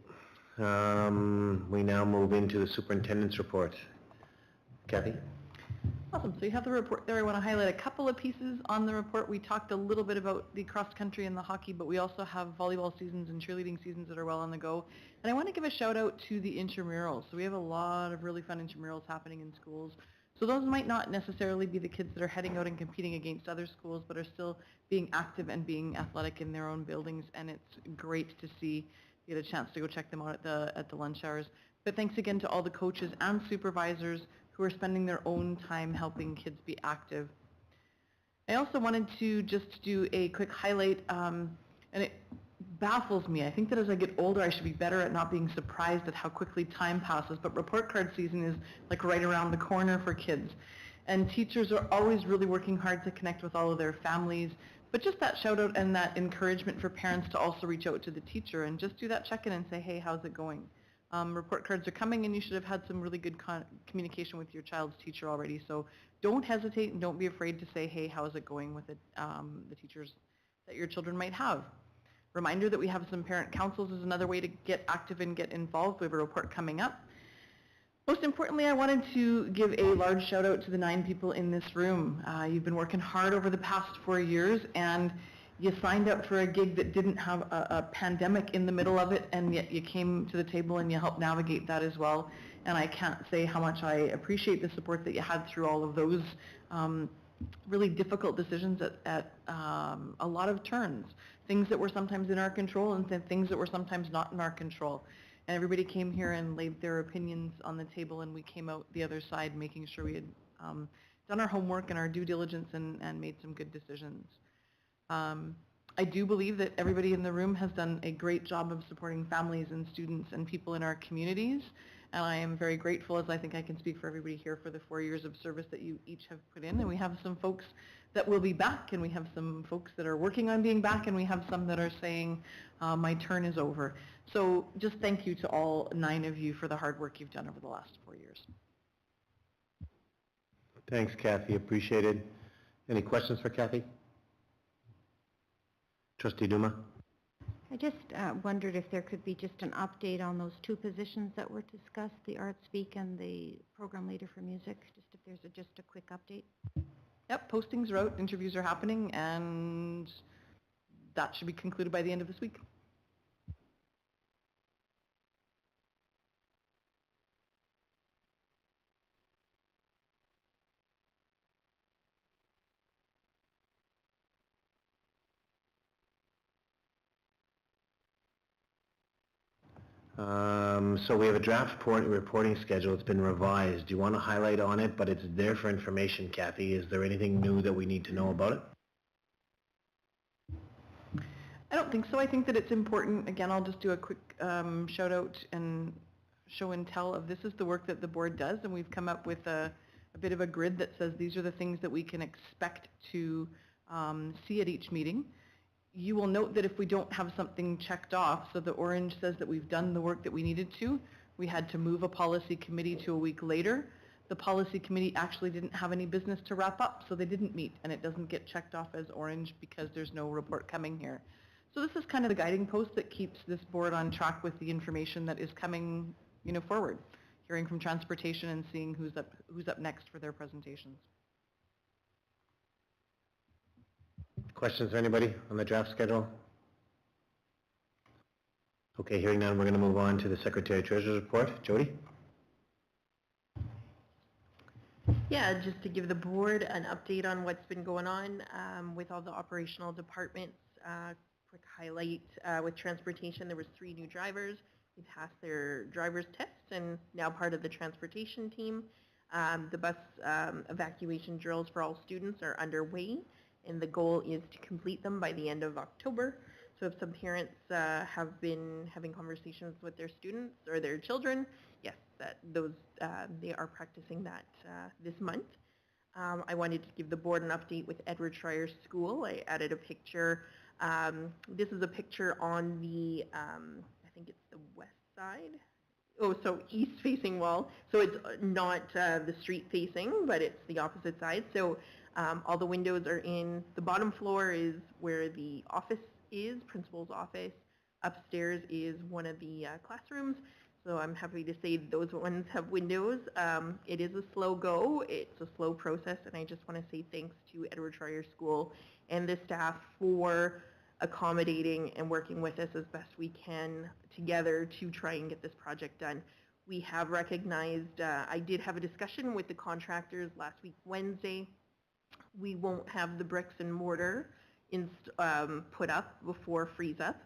We now move into the superintendent's report. Kathy? Awesome. So you have the report there. I want to highlight a couple of pieces on the report. We talked a little bit about the cross country and the hockey, but we also have volleyball seasons and cheerleading seasons that are well on the go. And I want to give a shout out to the intramurals. So we have a lot of really fun intramurals happening in schools. So those might not necessarily be the kids that are heading out and competing against other schools, but are still being active and being athletic in their own buildings. And it's great to see, get a chance to go check them out at the lunch hours. But thanks again to all the coaches and supervisors who are spending their own time helping kids be active. I also wanted to just do a quick highlight, and it baffles me. I think that as I get older, I should be better at not being surprised at how quickly time passes, but report card season is like right around the corner for kids. And teachers are always really working hard to connect with all of their families, but just that shout out and that encouragement for parents to also reach out to the teacher and just do that check-in and say, hey, how's it going? Report cards are coming and you should have had some really good communication with your child's teacher already. So don't hesitate and don't be afraid to say, hey, how's it going with the teachers that your children might have. Reminder that we have some parent councils is another way to get active and get involved. We have a report coming up. Most importantly, I wanted to give a large shout out to the 9 people in this room. You've been working hard over the past 4 years, and you signed up for a gig that didn't have a pandemic in the middle of it, and yet you came to the table and you helped navigate that as well. And I can't say how much I appreciate the support that you had through all of those really difficult decisions at a lot of turns. Things that were sometimes in our control and things that were sometimes not in our control. And everybody came here and laid their opinions on the table, and we came out the other side making sure we had done our homework and our due diligence and made some good decisions. I do believe that everybody in the room has done a great job of supporting families and students and people in our communities, and I am very grateful, as I think I can speak for everybody here, for the 4 years of service that you each have put in. And we have some folks that will be back, and we have some folks that are working on being back, and we have some that are saying, my turn is over. So just thank you to all 9 of you for the hard work you've done over the last 4 years. Thanks, Kathy. Appreciated. Any questions for Kathy? Trustee Duma? I just wondered if there could be just an update on those 2 positions that were discussed, the Art Speak and the Program Leader for Music, just if there's just a quick update. Yep, postings are out, interviews are happening, and that should be concluded by the end of this week. So we have a draft reporting schedule. It's been revised. Do you want to highlight on it? But it's there for information, Kathy. Is there anything new that we need to know about it? I don't think so. I think that it's important. Again, I'll just do a quick shout out and show and tell of this is the work that the board does, and we've come up with a bit of a grid that says these are the things that we can expect to see at each meeting. You will note that if we don't have something checked off, so the orange says that we've done the work that we needed to, we had to move a policy committee to a week later. The policy committee actually didn't have any business to wrap up, so they didn't meet, and it doesn't get checked off as orange because there's no report coming here. So this is kind of the guiding post that keeps this board on track with the information that is coming, forward, hearing from transportation and seeing who's up next for their presentations. Questions for anybody on the draft schedule? Okay, hearing none, we're going to move on to the Secretary Treasurer's report. Jody? Yeah, just to give the board an update on what's been going on with all the operational departments. Quick highlight with transportation, there was 3 new drivers. They passed their driver's test and now part of the transportation team. The bus evacuation drills for all students are underway, and the goal is to complete them by the end of October. So if some parents have been having conversations with their students or their children, yes, they are practicing that this month. I wanted to give the board an update with Edward Schreyer School. I added a picture. This is a picture on the, I think it's the west side. Oh, so east-facing wall. So it's not the street-facing, but it's the opposite side. So all the windows are in. The bottom floor is where the office is, principal's office. Upstairs is one of the classrooms. So I'm happy to say those ones have windows. It is a slow go. It's a slow process, and I just want to say thanks to Edward Schreyer School and the staff for accommodating and working with us as best we can together to try and get this project done. We have recognized, I did have a discussion with the contractors last week, Wednesday. We won't have the bricks and mortar put up before freeze up.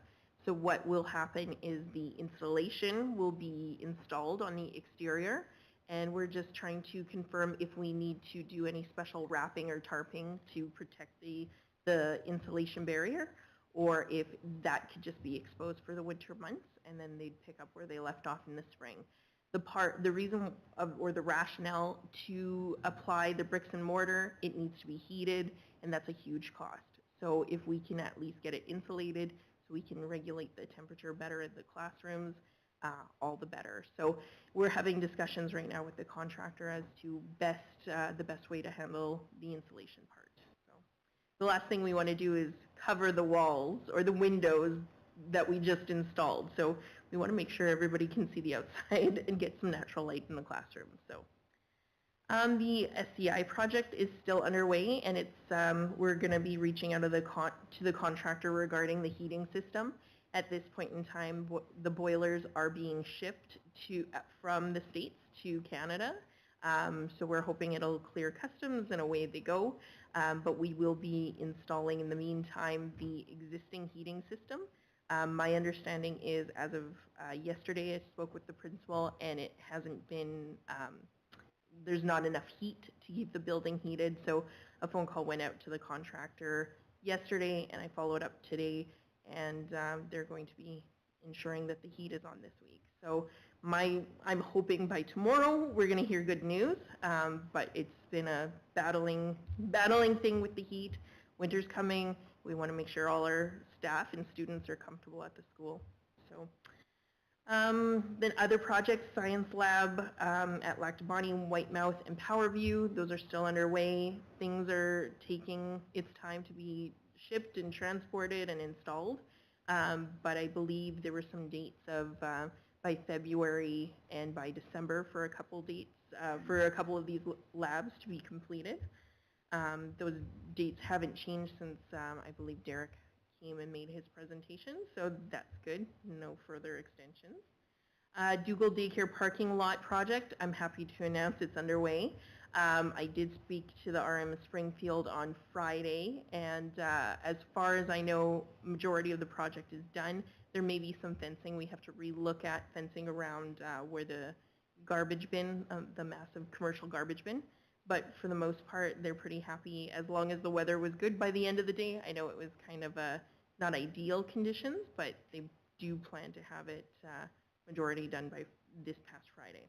So what will happen is the installation will be installed on the exterior, and we're just trying to confirm if we need to do any special wrapping or tarping to protect the insulation barrier, or if that could just be exposed for the winter months and then they'd pick up where they left off in the spring. The reason or the rationale to apply the bricks and mortar, it needs to be heated, and that's a huge cost. So if we can at least get it insulated so we can regulate the temperature better in the classrooms, all the better. So we're having discussions right now with the contractor as to the best way to handle the insulation part. So the last thing we want to do is cover the walls or the windows that we just installed. So we want to make sure everybody can see the outside and get some natural light in the classroom. So the SCI project is still underway, and it's we're going to be reaching out to the contractor regarding the heating system. At this point in time, the boilers are being shipped from the States to Canada. So we're hoping it'll clear customs and away they go. But we will be installing in the meantime the existing heating system. My understanding is as of yesterday I spoke with the principal, and it hasn't been, there's not enough heat to keep the building heated. So a phone call went out to the contractor yesterday, and I followed up today, and they're going to be ensuring that the heat is on this week. So I'm hoping by tomorrow we're going to hear good news, but it's been a battling thing with the heat. Winter's coming. We want to make sure all our staff and students are comfortable at the school. So then other projects, Science Lab at Lac Du Bonnet, Whitemouth, and Powerview, those are still underway. Things are taking its time to be shipped and transported and installed. But I believe there were some dates of by February and by December for a couple dates for a couple of these labs to be completed. Those dates haven't changed since I believe Derek came and made his presentation, so that's good. No further extensions. Dougal Daycare parking lot project, I'm happy to announce it's underway. I did speak to the RM Springfield on Friday, and as far as I know, majority of the project is done. There may be some fencing. We have to relook at fencing around where the garbage bin, the massive commercial garbage bin. But for the most part, they're pretty happy as long as the weather was good by the end of the day. I know it was kind of not ideal conditions, but they do plan to have it majority done by this past Friday.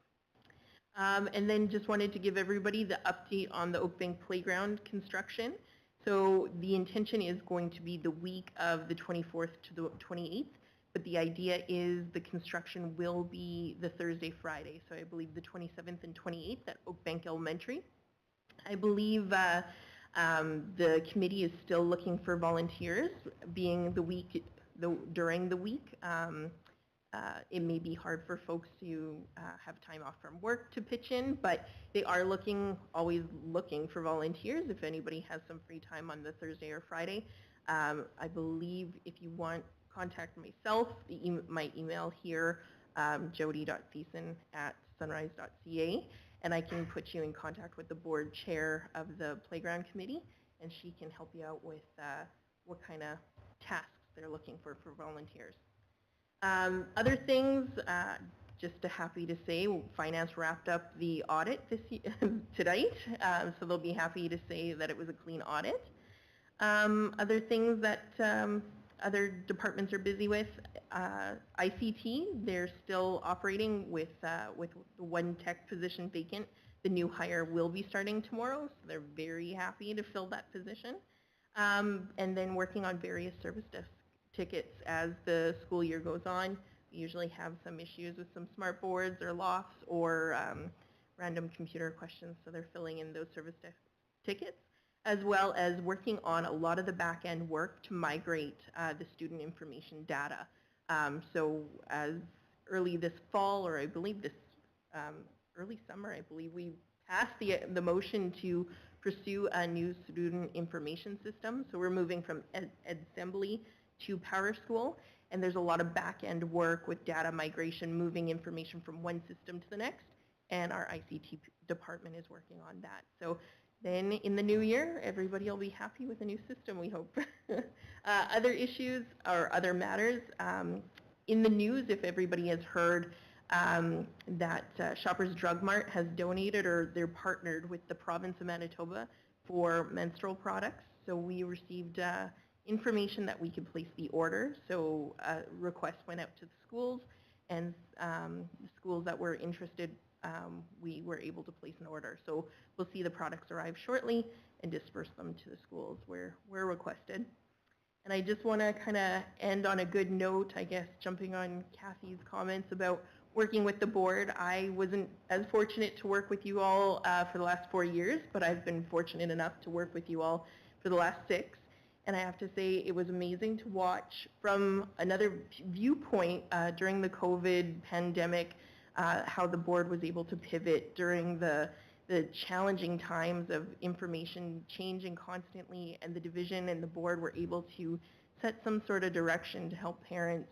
And then just wanted to give everybody the update on the Oakbank Playground construction. So the intention is going to be the week of the 24th to the 28th, but the idea is the construction will be the Thursday, Friday. So I believe the 27th and 28th at Oakbank Elementary. I believe the committee is still looking for volunteers, being the week, during the week. It may be hard for folks to have time off from work to pitch in, but they are always looking for volunteers if anybody has some free time on the Thursday or Friday. I believe if you want, contact myself. My email here, jody.thiessen@sunrise.ca, and I can put you in contact with the board chair of the playground committee, and she can help you out with what kind of tasks they're looking for volunteers. Other things, just happy to say, finance wrapped up the audit tonight, so they'll be happy to say that it was a clean audit. Other things that other departments are busy with, ICT, they're still operating with the one tech position vacant. The new hire will be starting tomorrow, so they're very happy to fill that position. And then working on various service desk tickets as the school year goes on. We usually have some issues with some smart boards or lofts or random computer questions, so they're filling in those service desk tickets, as well as working on a lot of the back-end work to migrate the student information data. So as early this fall, or I believe this early summer, I believe we passed the motion to pursue a new student information system. So we're moving from Assembly to PowerSchool, and there's a lot of back-end work with data migration, moving information from one system to the next, and our ICT department is working on that. So then in the new year, everybody will be happy with a new system, we hope. Other issues or other matters, in the news, if everybody has heard that Shoppers Drug Mart has donated, or they're partnered with the province of Manitoba for menstrual products. So we received information that we could place the order. So a request went out to the schools, and the schools that were interested, we were able to place an order. So we'll see the products arrive shortly and disperse them to the schools where requested. And I just want to kind of end on a good note, I guess, jumping on Kathy's comments about working with the board. I wasn't as fortunate to work with you all for the last 4 years, but I've been fortunate enough to work with you all for the last 6. And I have to say it was amazing to watch from another viewpoint during the COVID pandemic, how the board was able to pivot during the challenging times of information changing constantly, and the division and the board were able to set some sort of direction to help parents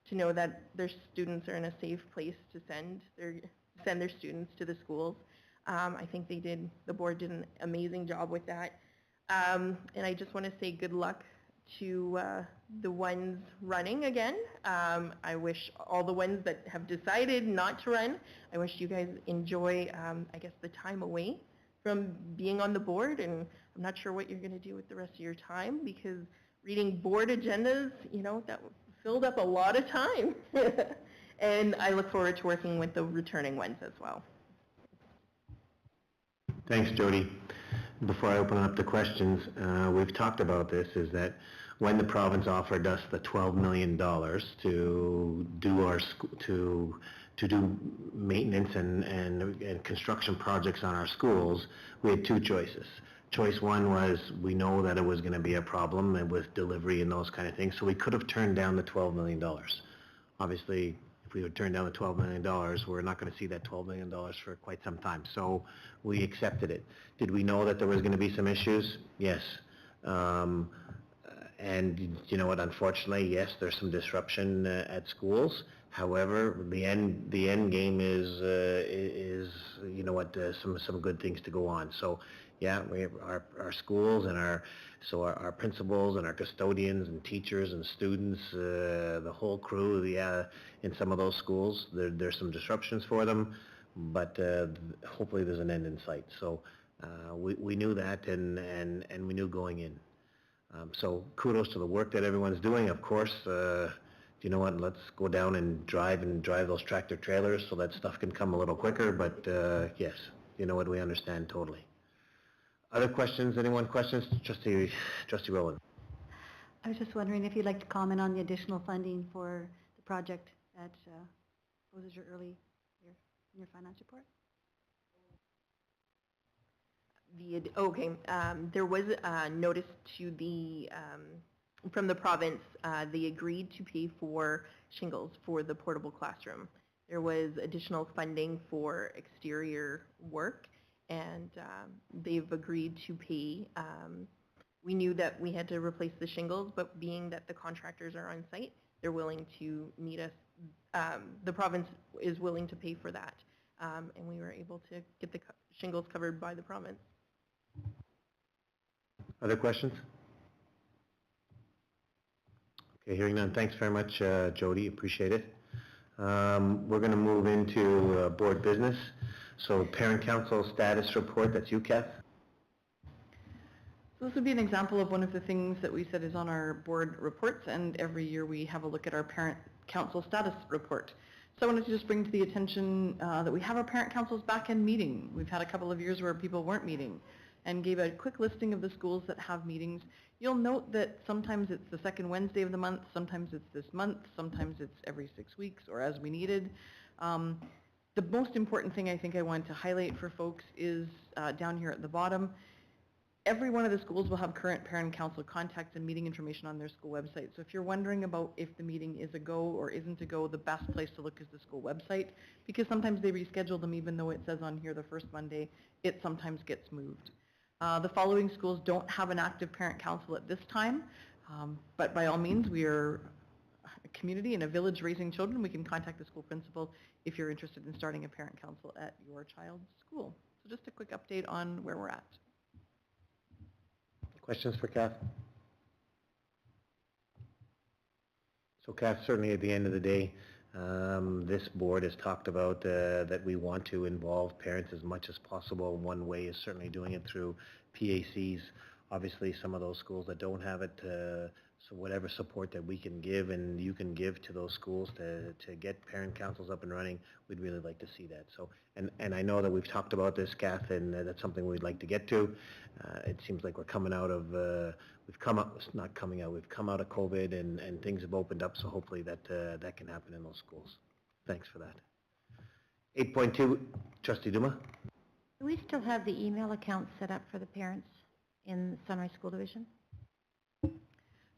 to know that their students are in a safe place to send their students to the schools. I think the board did an amazing job with that. And I just want to say good luck to the ones running again. I wish all the ones that have decided not to run, I wish you guys enjoy, I guess, the time away from being on the board. And I'm not sure what you're going to do with the rest of your time, because reading board agendas, that filled up a lot of time. And I look forward to working with the returning ones as well. Thanks, Jody. Before I open up the questions, we've talked about this, is that when the province offered us the $12 million to do maintenance and construction projects on our schools, we had 2 choices. Choice 1 was, we know that it was going to be a problem and with delivery and those kind of things, so we could have turned down the $12 million. Obviously, if we would turn down the $12 million, we're not going to see that $12 million for quite some time. So we accepted it. Did we know that there was going to be some issues? Yes. And you know what, unfortunately, yes, there's some disruption at schools. However, the end game is you know what, some good things to go on. So yeah, we have our schools and our principals and our custodians and teachers and students, the whole crew, in some of those schools, there's some disruptions for them, but hopefully there's an end in sight. So we knew that, and we knew going in. So kudos to the work that everyone's doing. Of course, you know what, let's go down and drive those tractor trailers so that stuff can come a little quicker, but yes, you know what, we understand totally. Other questions? Anyone questions? Trustee Rowland. I was just wondering if you'd like to comment on the additional funding for the project that was your early year in your finance report? There was a notice to the from the province. They agreed to pay for shingles for the portable classroom. There was additional funding for exterior work, and they've agreed to pay. We knew that we had to replace the shingles, but being that the contractors are on site, they're willing to meet us. The province is willing to pay for that, and we were able to get the shingles covered by the province. Other questions? Okay, hearing none. Thanks very much, Jody. Appreciate it. We're going to move into board business. So parent council status report, that's you, Kath. So this would be an example of one of the things that we said is on our board reports, and every year we have a look at our parent council status report. So I wanted to just bring to the attention that we have our parent councils back in meeting. We've had a couple of years where people weren't meeting, and gave a quick listing of the schools that have meetings. You'll note that sometimes it's the second Wednesday of the month, sometimes it's this month, sometimes it's every 6 weeks or as we needed. The most important thing I think I want to highlight for folks is down here at the bottom. Every one of the schools will have current parent council contacts and meeting information on their school website. So if you're wondering about if the meeting is a go or isn't a go, the best place to look is the school website, because sometimes they reschedule them even though it says on here the first Monday, it sometimes gets moved. The following schools don't have an active parent council at this time, but by all means, we are a community and a village raising children. We can contact the school principal if you're interested in starting a parent council at your child's school. So just a quick update on where we're at. Questions for Kath? So Kath, certainly at the end of the day, this board has talked about that we want to involve parents as much as possible. One way is certainly doing it through PACs. Obviously, some of those schools that don't have it, so whatever support that we can give and you can give to those schools to get parent councils up and running, we'd really like to see that. So, and I know that we've talked about this, Kath, and that's something we'd like to get to. It seems like we're coming out of, we've come out of COVID and things have opened up, so hopefully that can happen in those schools. Thanks for that. 8.2, Trustee Duma. Do we still have the email account set up for the parents in Sunrise School Division?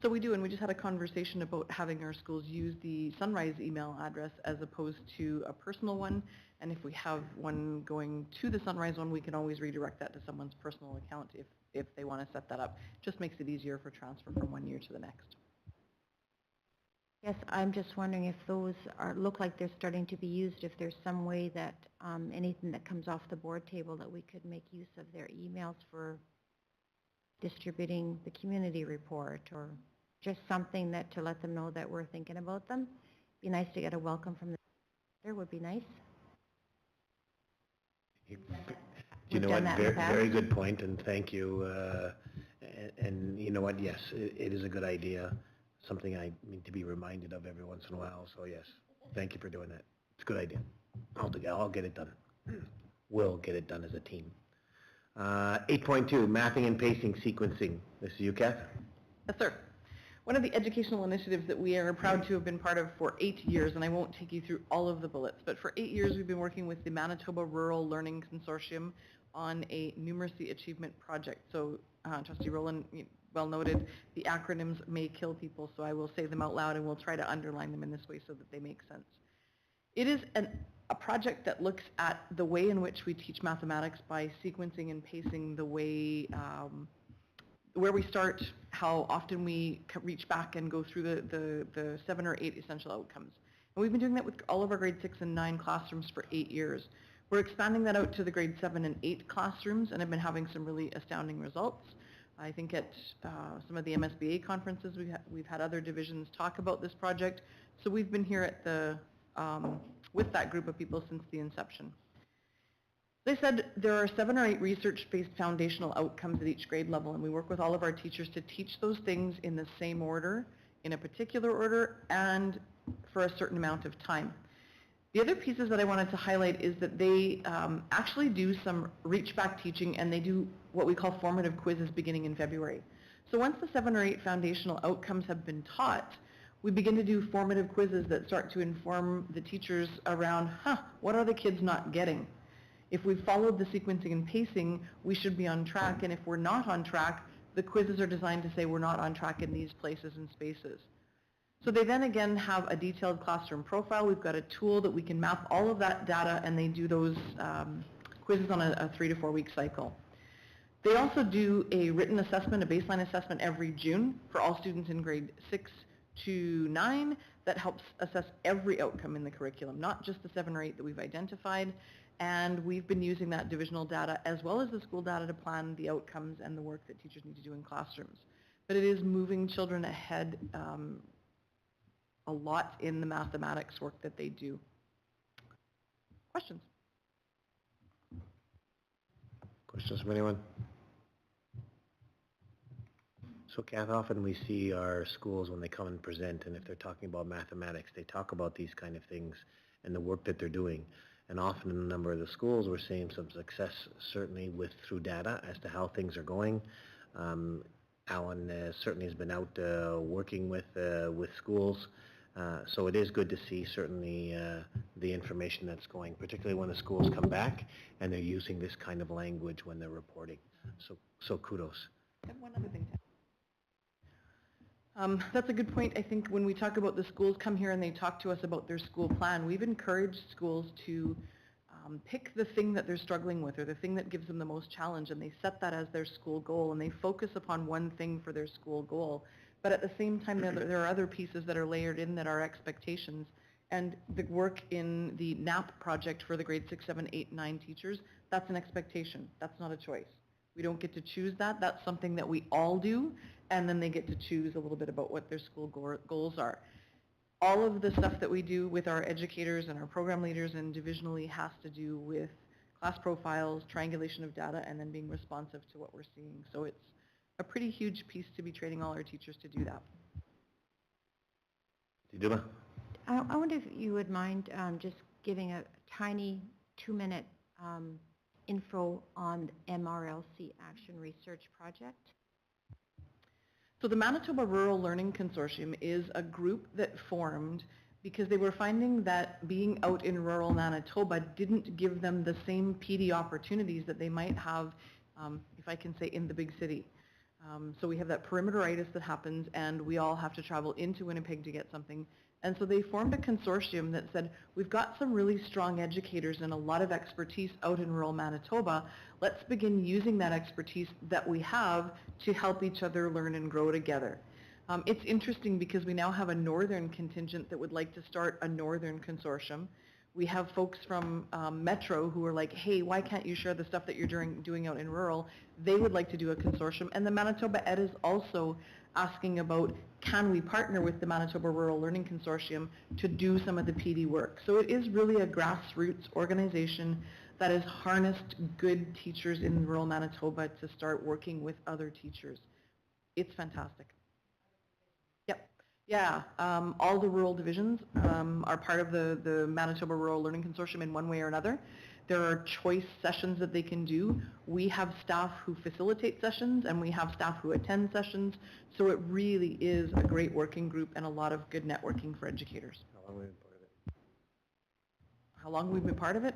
So we do, and we just had a conversation about having our schools use the Sunrise email address as opposed to a personal one. And if we have one going to the Sunrise one, we can always redirect that to someone's personal account if they want to set that up. Just makes it easier for transfer from one year to the next. Yes, I'm just wondering if those look like they're starting to be used, if there's some way that anything that comes off the board table that we could make use of their emails for distributing the community report, or just something that to let them know that we're thinking about them. Be nice to get a welcome from there, would be nice. You know what, very good point, and thank you. And you know what, yes, it is a good idea, something I need to be reminded of every once in a while, so yes, thank you for doing that. It's a good idea. I'll get it done. We'll get it done as a team. 8.2, mapping and pacing sequencing. This is you, Kath? Yes, sir. One of the educational initiatives that we are proud to have been part of for 8 years, and I won't take you through all of the bullets, but for 8 years we've been working with the Manitoba Rural Learning Consortium on a numeracy achievement project. So Trustee Rowland well noted, the acronyms may kill people, so I will say them out loud and we'll try to underline them in this way so that they make sense. It is a project that looks at the way in which we teach mathematics by sequencing and pacing the way where we start, how often we reach back and go through the 7 or 8 essential outcomes. And we've been doing that with all of our grade 6 and 9 classrooms for 8 years. We're expanding that out to the grade 7 and 8 classrooms, and have been having some really astounding results. I think at some of the MSBA conferences, we've had other divisions talk about this project. So we've been here at the, with that group of people since the inception. They said there are 7 or 8 research-based foundational outcomes at each grade level, and we work with all of our teachers to teach those things in the same order, in a particular order, and for a certain amount of time. The other pieces that I wanted to highlight is that they actually do some reach-back teaching, and they do what we call formative quizzes beginning in February. So once the 7 or 8 foundational outcomes have been taught, we begin to do formative quizzes that start to inform the teachers around, what are the kids not getting? If we've followed the sequencing and pacing, we should be on track, and if we're not on track, the quizzes are designed to say we're not on track in these places and spaces. So they then again have a detailed classroom profile. We've got a tool that we can map all of that data, and they do those quizzes on a 3 to 4 week cycle. They also do a written assessment, a baseline assessment every June for all students in grade 6 to 9 that helps assess every outcome in the curriculum, not just the 7 or 8 that we've identified. And we've been using that divisional data as well as the school data to plan the outcomes and the work that teachers need to do in classrooms. But it is moving children ahead a lot in the mathematics work that they do. Questions? Questions from anyone? So Kath, often we see our schools when they come and present, and if they're talking about mathematics, they talk about these kind of things and the work that they're doing. And often in a number of the schools, we're seeing some success, certainly through data as to how things are going. Alan certainly has been out working with schools. So it is good to see certainly the information that's going, particularly when the schools come back and they're using this kind of language when they're reporting. So kudos. And one other thing. That's a good point. I think when we talk about the schools come here and they talk to us about their school plan, we've encouraged schools to pick the thing that they're struggling with or the thing that gives them the most challenge, and they set that as their school goal, and they focus upon one thing for their school goal. But at the same time, there are other pieces that are layered in that are expectations. And the work in the NAP project for the grade 6, 7, 8, 9 teachers, that's an expectation. That's not a choice. We don't get to choose that. That's something that we all do, and then they get to choose a little bit about what their school goals are. All of the stuff that we do with our educators and our program leaders and divisionally has to do with class profiles, triangulation of data, and then being responsive to what we're seeing. So it's a pretty huge piece to be training all our teachers to do that. Diduma? I wonder if you would mind just giving a tiny 2-minute info on the MRLC Action Research Project. So the Manitoba Rural Learning Consortium is a group that formed because they were finding that being out in rural Manitoba didn't give them the same PD opportunities that they might have, if I can say, in the big city. So we have that perimeteritis that happens, and we all have to travel into Winnipeg to get something. And so they formed a consortium that said, we've got some really strong educators and a lot of expertise out in rural Manitoba. Let's begin using that expertise that we have to help each other learn and grow together. It's interesting because we now have a northern contingent that would like to start a northern consortium. We have folks from Metro who are like, hey, why can't you share the stuff that you're doing out in rural? They would like to do a consortium. And the Manitoba Ed is also asking about, can we partner with the Manitoba Rural Learning Consortium to do some of the PD work? So it is really a grassroots organization that has harnessed good teachers in rural Manitoba to start working with other teachers. It's fantastic. Yep. Yeah, all the rural divisions are part of the Manitoba Rural Learning Consortium in one way or another. There are choice sessions that they can do. We have staff who facilitate sessions, and we have staff who attend sessions. So it really is a great working group and a lot of good networking for educators. How long have we been part of it?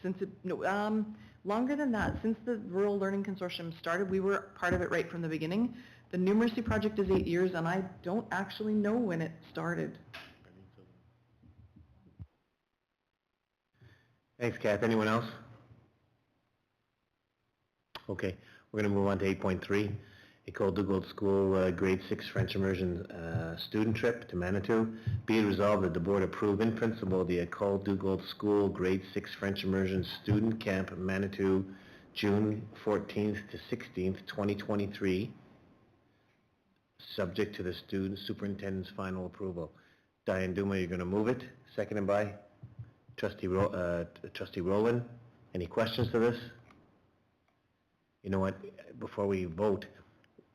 Since it, no, longer than that. Since the Rural Learning Consortium started, we were part of it right from the beginning. The Numeracy Project is 8 years, and I don't actually know when it started. Thanks, Kath. Anyone else? Okay, we're going to move on to 8.3. Ecole Dugald School Grade 6 French Immersion student trip to Manitou. Be it resolved that the board approve in principle the Ecole Dugald School Grade 6 French Immersion student camp Manitou, June 14th to 16th, 2023, subject to the student superintendent's final approval. Diane Duma, you're going to move it. Seconded by Trustee Rowland. Any questions to this? You know what? Before we vote,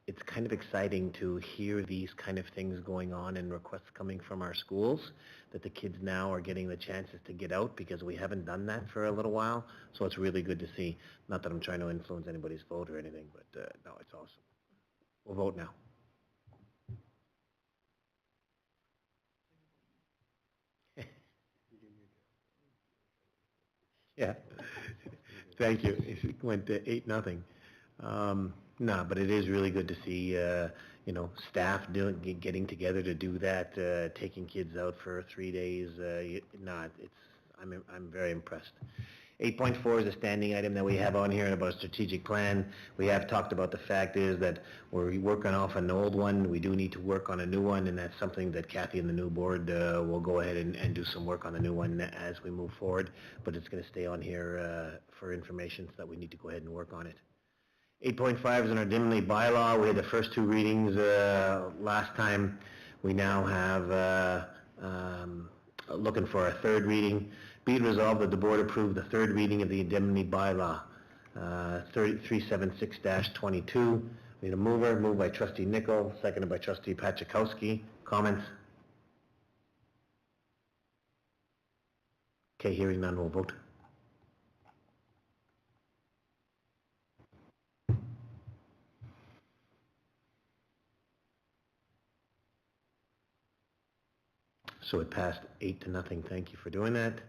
it's kind of exciting to hear these kind of things going on and requests coming from our schools, that the kids now are getting the chances to get out, because we haven't done that for a little while. So it's really good to see. Not that I'm trying to influence anybody's vote or anything, but no, it's awesome. We'll vote now. Yeah. Thank you. It went to 8-0. No, but it is really good to see, you know, staff getting together to do that, taking kids out for 3 days. I'm very impressed. 8.4 is a standing item that we have on here about a strategic plan. We have talked about the fact is that we're working off an old one. We do need to work on a new one, and that's something that Kathy and the new board will go ahead and do some work on the new one as we move forward. But it's going to stay on here for information, so that we need to go ahead and work on it. 8.5 is in our Dimley bylaw. We had the first 2 readings last time. We now have looking for a 3rd reading. Be it resolved that the board approve the 3rd reading of the indemnity bylaw, 376-22. We need a mover. Moved by Trustee Nicol, seconded by Trustee Pachakowski. Comments? Okay, hearing none, we'll vote. So it passed 8-0. Thank you for doing that.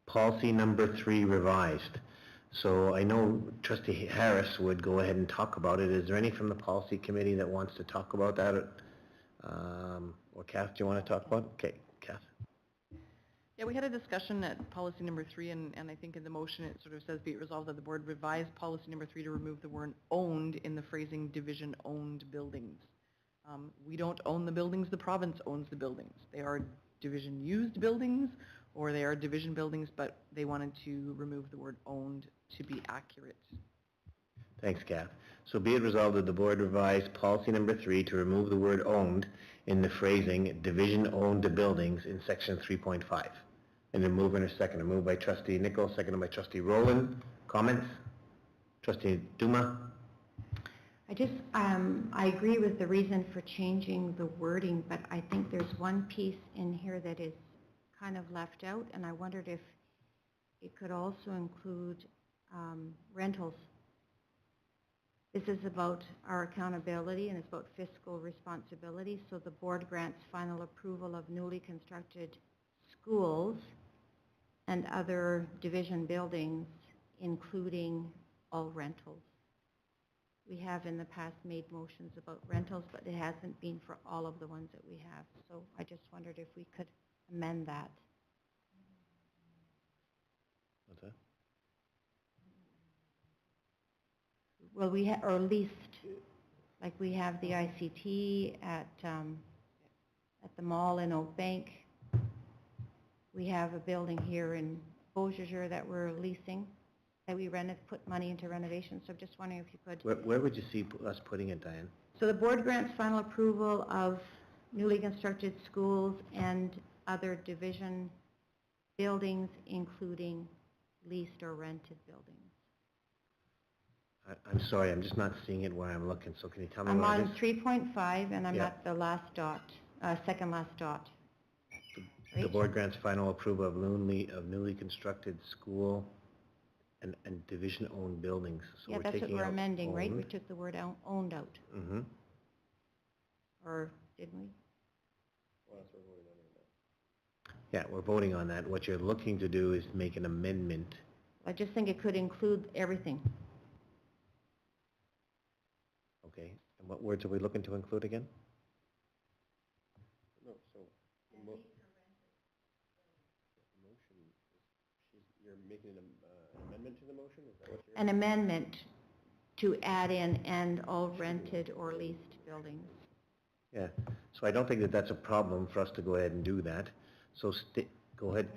Policy number 3 revised. So I know Trustee Harris would go ahead and talk about it. Is there any from the policy committee that wants to talk about that? Or Kath, do you want to talk about it? Okay, Kath. Yeah, we had a discussion at policy number 3, and I think in the motion it sort of says, be it resolved that the board revise policy number 3 to remove the word owned in the phrasing division-owned buildings. We don't own the buildings, the province owns the buildings. They are division-used buildings, or they are division buildings, but they wanted to remove the word owned to be accurate. Thanks, Kath. So be it resolved that the board revise policy number 3 to remove the word owned in the phrasing division-owned buildings in section 3.5. And then move in a second. A move by Trustee Nicol, seconded by Trustee Rowland. Comments? Trustee Duma? I agree with the reason for changing the wording, but I think there's one piece in here that is kind of left out, and I wondered if it could also include rentals. This is about our accountability, and it's about fiscal responsibility, so the board grants final approval of newly constructed schools and other division buildings, including all rentals. We have in the past made motions about rentals, but it hasn't been for all of the ones that we have. So I just wondered if we could amend that. What's that? Well, we have, or leased, like we have the ICT at the mall in Oak Bank. We have a building here in Beausejour that we're leasing, that we put money into renovation. So I'm just wondering if you could. Where would you see us putting it, Diane? So the board grants final approval of newly constructed schools and other division buildings, including leased or rented buildings. I'm sorry, I'm just not seeing it where I'm looking, so can you tell me I'm what it on is? 3.5 and I'm Yeah. at the last dot, second last dot. The Right? board grants final approval of newly constructed school and division-owned buildings. So Yeah, we're that's what taking we're out amending, right? We owned. took the word owned out, Mm-hmm. or didn't we? Yeah, we're voting on that. What you're looking to do is make an amendment. I just think it could include everything. Okay, and what words are we looking to include again? No, so the motion is, you're making an amendment to the motion? Is that what you're? An amendment to add in and all rented or leased buildings. Yeah, so I don't think that that's a problem for us to go ahead and do that. So go ahead.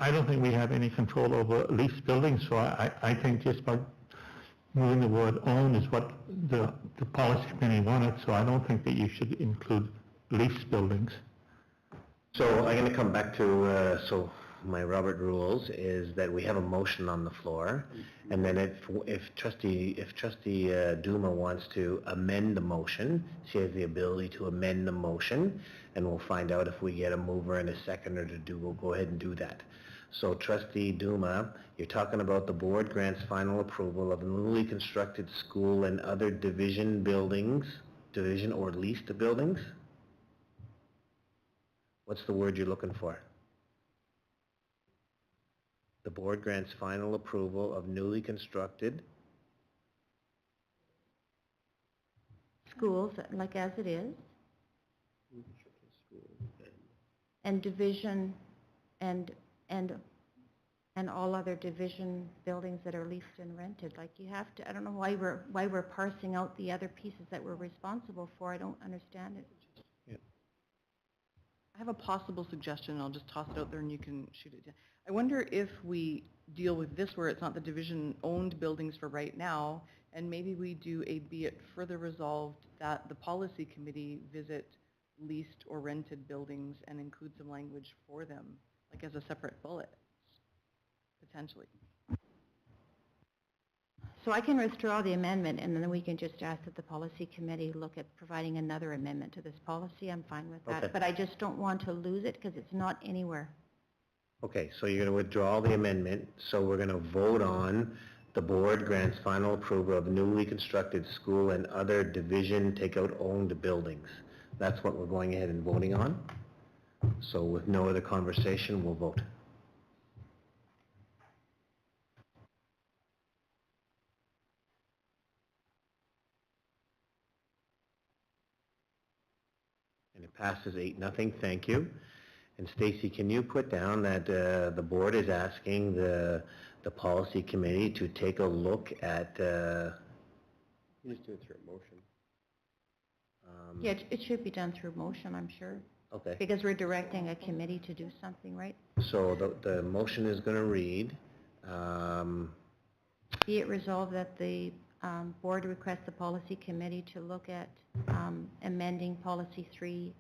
I don't think we have any control over leased buildings, so I think just by moving the word own is what the policy committee wanted, so I don't think that you should include leased buildings. So I'm going to come back to, so my Robert rules is that we have a motion on the floor, and then if Trustee Duma wants to amend the motion, she has the ability to amend the motion, and we'll find out if we get a mover and a seconder to do, we'll go ahead and do that. So Trustee Duma, you're talking about the board grants final approval of newly constructed school and other division buildings, division or leased buildings? What's the word you're looking for? The board grants final approval of newly constructed Schools, like as it is, and division and all other division buildings that are leased and rented. Like you have to, I don't know why we're parsing out the other pieces that we're responsible for. I don't understand it. I have a possible suggestion, I'll just toss it out there and you can shoot it down. I wonder if we deal with this where it's not the division-owned buildings for right now, and maybe we do a be it further resolved that the policy committee visit leased or rented buildings and include some language for them, like as a separate bullet, potentially. So I can withdraw the amendment, and then we can just ask that the policy committee look at providing another amendment to this policy. I'm fine with that. Okay. But I just don't want to lose it because it's not anywhere. Okay, so you're going to withdraw the amendment, so we're going to vote on the board grants final approval of newly constructed school and other division takeout owned buildings. That's what we're going ahead and voting on. So with no other conversation, we'll vote. And it passes 8-0, thank you. And Stacy, can you put down that the board is asking the policy committee to take a look at... You just do it through a motion. Yeah, it should be done through motion, I'm sure. Okay. Because we're directing a committee to do something, right? So the motion is going to read... Be it resolved that the board requests the policy committee to look at amending policy 3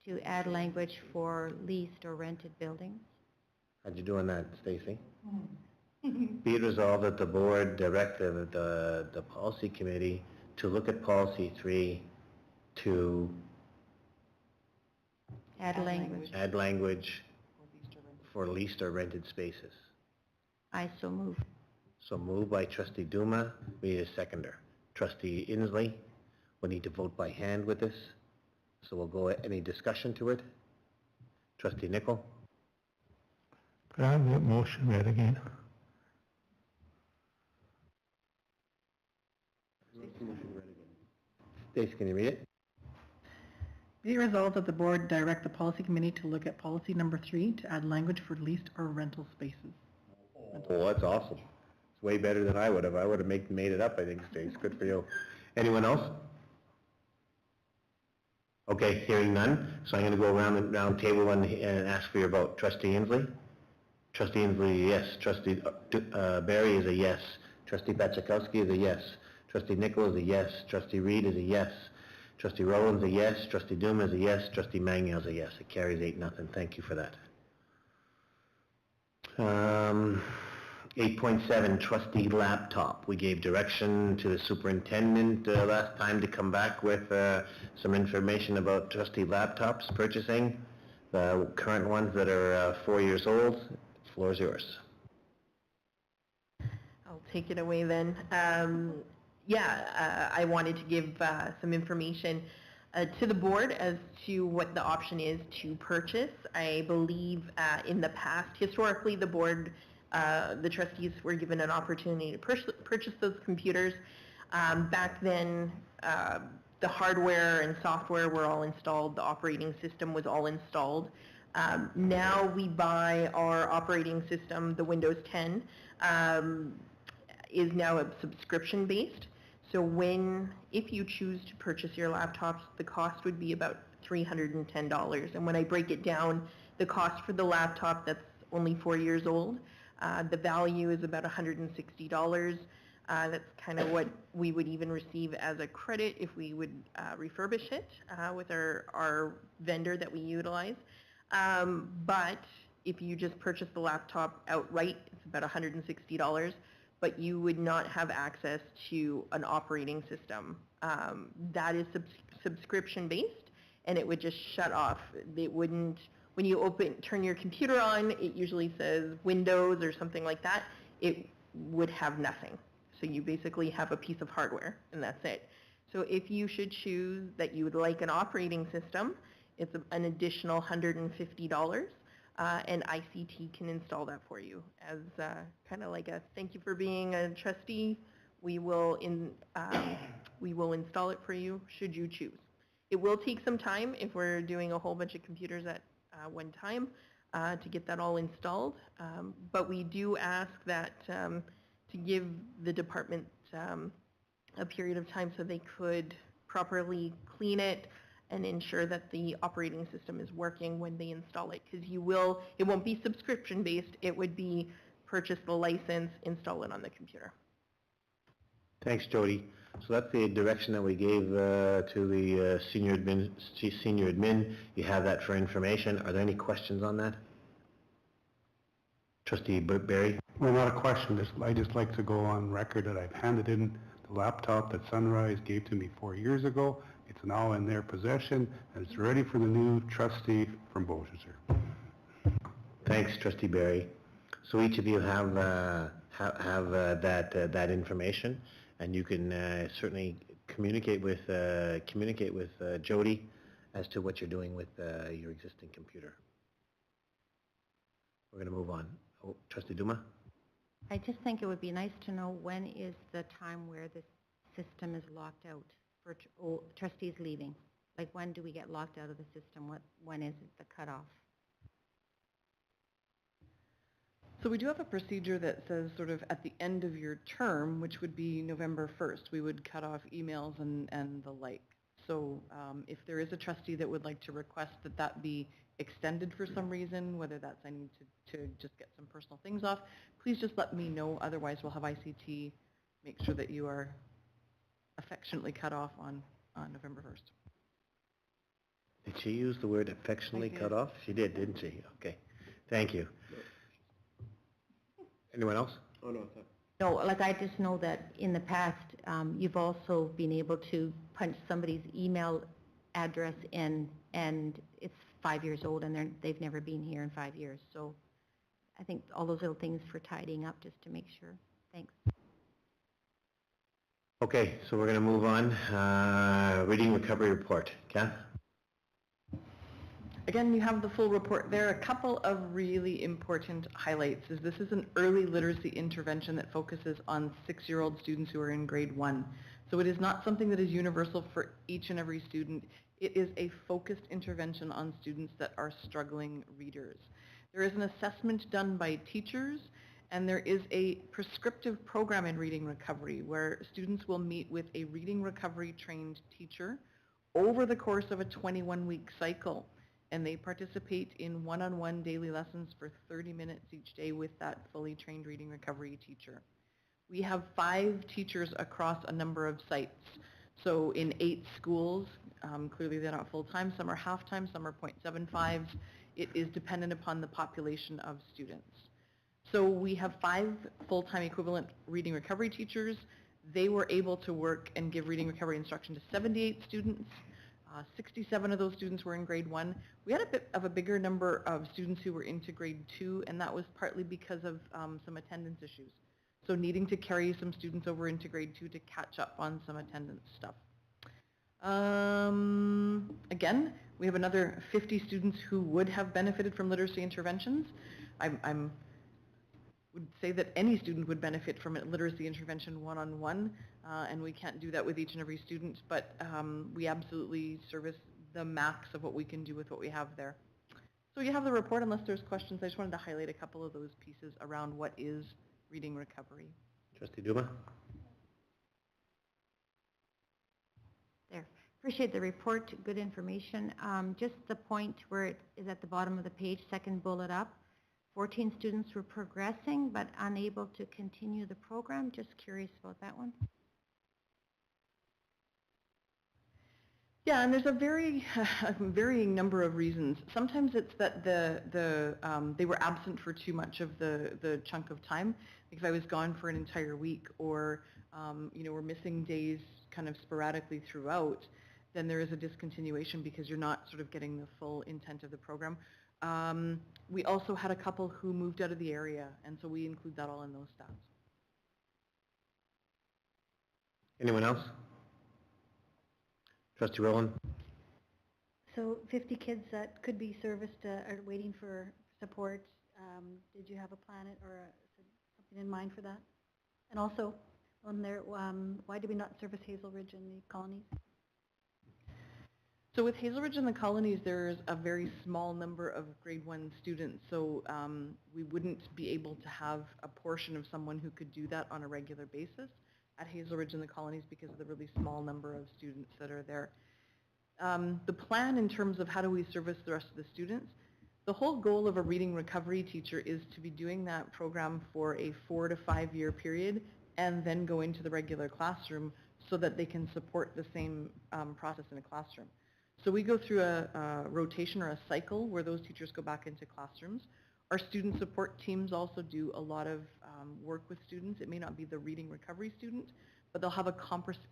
to add language for leased or rented buildings. How'd you do on that, Stacy? Be it resolved that the board direct the policy committee to look at policy 3 to Add language. add language for leased or rented spaces. I so move. So moved by Trustee Duma, we need a seconder. Trustee Inslee, we need to vote by hand with this. So we'll go, any discussion to it? Trustee Nickel? Could I have that motion read again? Stacy, can you read it? Be it resolved that the board direct the policy committee to look at policy number 3 to add language for leased or rental spaces. Oh, that's awesome. It's way better than I would have. I would have made it up, I think, Stace. Good for you. Anyone else? Okay, hearing none, so I'm going to go around the round table and ask for your vote. Trustee Inslee? Trustee Inslee, yes. Trustee Barry is a yes. Trustee Pachakowski is a yes. Trustee Nickel is a yes. Trustee Reed is a yes. Trustee Rowland's a yes. Trustee Duma is a yes. Trustee Mangiel is a yes. It carries 8-0. Thank you for that. 8.7, trustee laptop. We gave direction to the superintendent last time to come back with some information about trustee laptops purchasing, the current ones that are 4 years old. The floor is yours. I'll take it away then. I wanted to give some information. to the board as to what the option is to purchase. I believe in the past, historically, the board, the trustees were given an opportunity to purchase those computers. Back then, the hardware and software were all installed, the operating system was all installed. Now we buy our operating system, the Windows 10, is now a subscription based. So if you choose to purchase your laptops, the cost would be about $310. And when I break it down, the cost for the laptop that's only 4 years old, the value is about $160. That's kind of what we would even receive as a credit if we would refurbish it with our vendor that we utilize. But if you just purchase the laptop outright, it's about $160, but you would not have access to an operating system. That is subscription based, and it would just shut off. It wouldn't, when you turn your computer on, it usually says Windows or something like that. It would have nothing. So you basically have a piece of hardware, and that's it. So if you should choose that you would like an operating system, it's an additional $150, and ICT can install that for you as kind of like a thank you for being a trustee. We will install it for you should you choose. It will take some time if we're doing a whole bunch of computers at one time to get that all installed, but we do ask that to give the department a period of time so they could properly clean it and ensure that the operating system is working when they install it, because it won't be subscription based, it would be purchase the license, install it on the computer. Thanks, Jody. So that's the direction that we gave to the senior admin. You have that for information. Are there any questions on that? Trustee Barry? Well, not a question. I just like to go on record that I've handed in the laptop that Sunrise gave to me 4 years ago. It's now in their possession, and it's ready for the new trustee from Beausejour. Thanks, Trustee Barry. So each of you have that information, and you can certainly communicate with Jody as to what you're doing with your existing computer. We're going to move on. Oh, Trustee Duma? I just think it would be nice to know when is the time where the system is locked out for trustees leaving. Like, when do we get locked out of the system? When is it the cutoff? So we do have a procedure that says sort of at the end of your term, which would be November 1st, we would cut off emails and the like. So if there is a trustee that would like to request that that be extended for some reason, whether that's I need to just get some personal things off, please just let me know. Otherwise, we'll have ICT make sure that you are affectionately cut off on November 1st. Did she use the word affectionately cut off? She did, didn't she? Okay. Thank you. Anyone else? Oh, no. No, like, I just know that in the past, you've also been able to punch somebody's email address in, and it's 5 years old, and they've never been here in 5 years. So I think all those little things for tidying up just to make sure. Thanks. Okay, so we're going to move on. Reading recovery report. Kath? Again, you have the full report there. A couple of really important highlights is this is an early literacy intervention that focuses on 6-year-old students who are in grade 1. So it is not something that is universal for each and every student. It is a focused intervention on students that are struggling readers. There is an assessment done by teachers, and there is a prescriptive program in reading recovery where students will meet with a reading recovery trained teacher over the course of a 21-week cycle. And they participate in one-on-one daily lessons for 30 minutes each day with that fully trained reading recovery teacher. We have 5 teachers across a number of sites. So in 8 schools, clearly they're not full-time, some are half-time, some are .75s. It is dependent upon the population of students. So we have 5 full-time equivalent reading recovery teachers. They were able to work and give reading recovery instruction to 78 students. 67 of those students were in grade 1. We had a bit of a bigger number of students who were into grade 2, and that was partly because of some attendance issues. So needing to carry some students over into grade 2 to catch up on some attendance stuff. Again, we have another 50 students who would have benefited from literacy interventions. I'm would say that any student would benefit from a literacy intervention one-on-one, and we can't do that with each and every student, but we absolutely service the max of what we can do with what we have there. So you have the report. Unless there's questions, I just wanted to highlight a couple of those pieces around what is reading recovery. Trustee Duma? There. Appreciate the report, good information. Just the point where it is at the bottom of the page, second bullet up. 14 students were progressing but unable to continue the program. Just curious about that one. Yeah, and there's a varying number of reasons. Sometimes it's that they were absent for too much of the chunk of time. Like if I was gone for an entire week, or we're missing days kind of sporadically throughout, then there is a discontinuation because you're not sort of getting the full intent of the program. We also had a couple who moved out of the area, and so we include that all in those stats. Anyone else? Trustee Rowland? So 50 kids that could be serviced are waiting for support. Did you have a plan or something in mind for that? And also, on there, why did we not service Hazel Ridge and the colonies? So with Hazel Ridge and the colonies, there's a very small number of grade 1 students, so we wouldn't be able to have a portion of someone who could do that on a regular basis at Hazel Ridge and the colonies because of the really small number of students that are there. The plan in terms of how do we service the rest of the students, the whole goal of a reading recovery teacher is to be doing that program for a 4 to 5 year period and then go into the regular classroom so that they can support the same process in a classroom. So we go through a rotation or a cycle where those teachers go back into classrooms. Our student support teams also do a lot of work with students. It may not be the reading recovery student, but they'll have a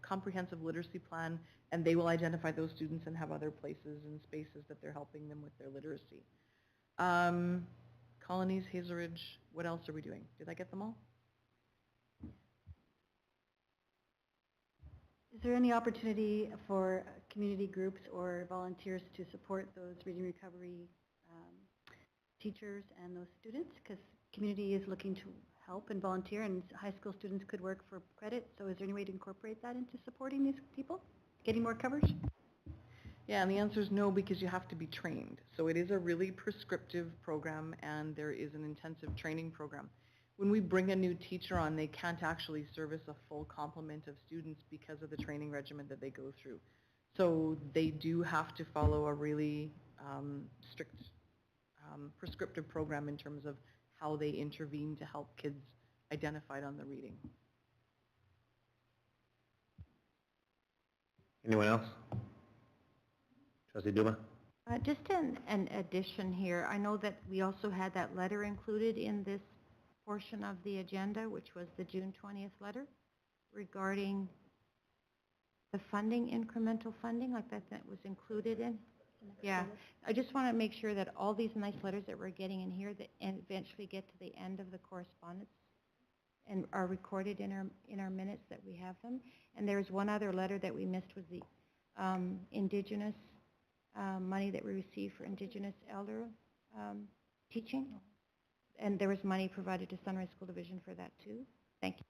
comprehensive literacy plan, and they will identify those students and have other places and spaces that they're helping them with their literacy. Colonies, Hazel Ridge, what else are we doing? Did I get them all? Is there any opportunity for community groups or volunteers to support those reading recovery teachers and those students? Because community is looking to help and volunteer, and high school students could work for credit. So is there any way to incorporate that into supporting these people, getting more coverage? Yeah, and the answer is no, because you have to be trained. So it is a really prescriptive program, and there is an intensive training program. When we bring a new teacher on, they can't actually service a full complement of students because of the training regimen that they go through. So they do have to follow a really strict prescriptive program in terms of how they intervene to help kids identified on the reading. Anyone else? Trustee Duma? Just an addition here. I know that we also had that letter included in this portion of the agenda, which was the June 20th letter regarding the funding, incremental funding, like that was included in. Yeah, I just want to make sure that all these nice letters that we're getting in here that eventually get to the end of the correspondence and are recorded in our minutes, that we have them. And there's one other letter that we missed, was the Indigenous money that we received for Indigenous elder teaching. And there was money provided to Sunrise School Division for that too. Thank you.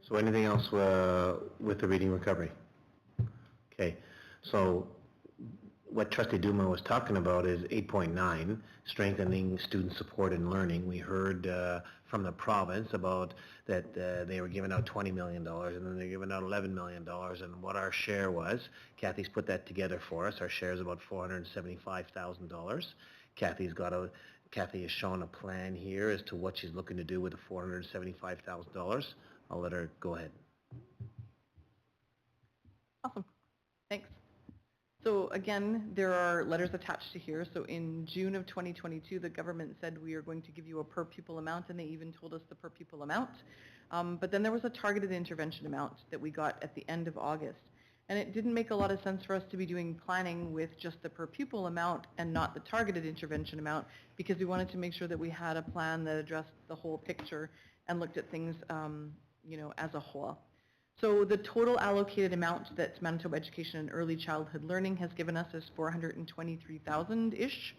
So anything else with the reading recovery? Okay, so what Trustee Duma was talking about is 8.9, strengthening student support and learning. We heard from the province about that they were giving out $20 million and then they're giving out $11 million, and what our share was. Kathy's put that together for us. Our share is about $475,000. Kathy has shown a plan here as to what she's looking to do with the $475,000. I'll let her go ahead. Awesome. Thanks. So again, there are letters attached to here. So in June of 2022, the government said we are going to give you a per pupil amount, and they even told us the per pupil amount. But then there was a targeted intervention amount that we got at the end of August. And it didn't make a lot of sense for us to be doing planning with just the per pupil amount and not the targeted intervention amount, because we wanted to make sure that we had a plan that addressed the whole picture and looked at things as a whole. So the total allocated amount that Manitoba Education and Early Childhood Learning has given us is $423,000-ish,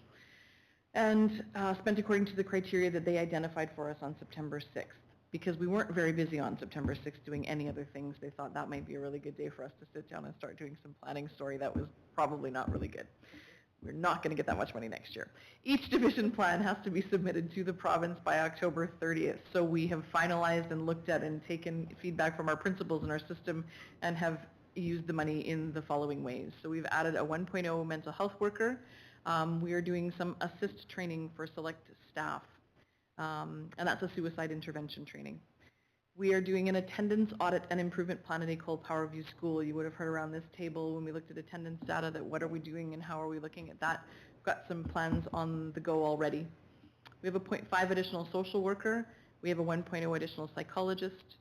and spent according to the criteria that they identified for us on September 6th. Because we weren't very busy on September 6th doing any other things, they thought that might be a really good day for us to sit down and start doing some planning. Story that was probably not really good. We're not going to get that much money next year. Each division plan has to be submitted to the province by October 30th. So we have finalized and looked at and taken feedback from our principals in our system and have used the money in the following ways. So we've added a 1.0 mental health worker. We are doing some assist training for select staff, and that's a suicide intervention training. We are doing an attendance audit and improvement plan at École Powerview School. You would have heard around this table when we looked at attendance data that what are we doing and how are we looking at that. We've got some plans on the go already. We have a 0.5 additional social worker. We have a 1.0 additional psychologist.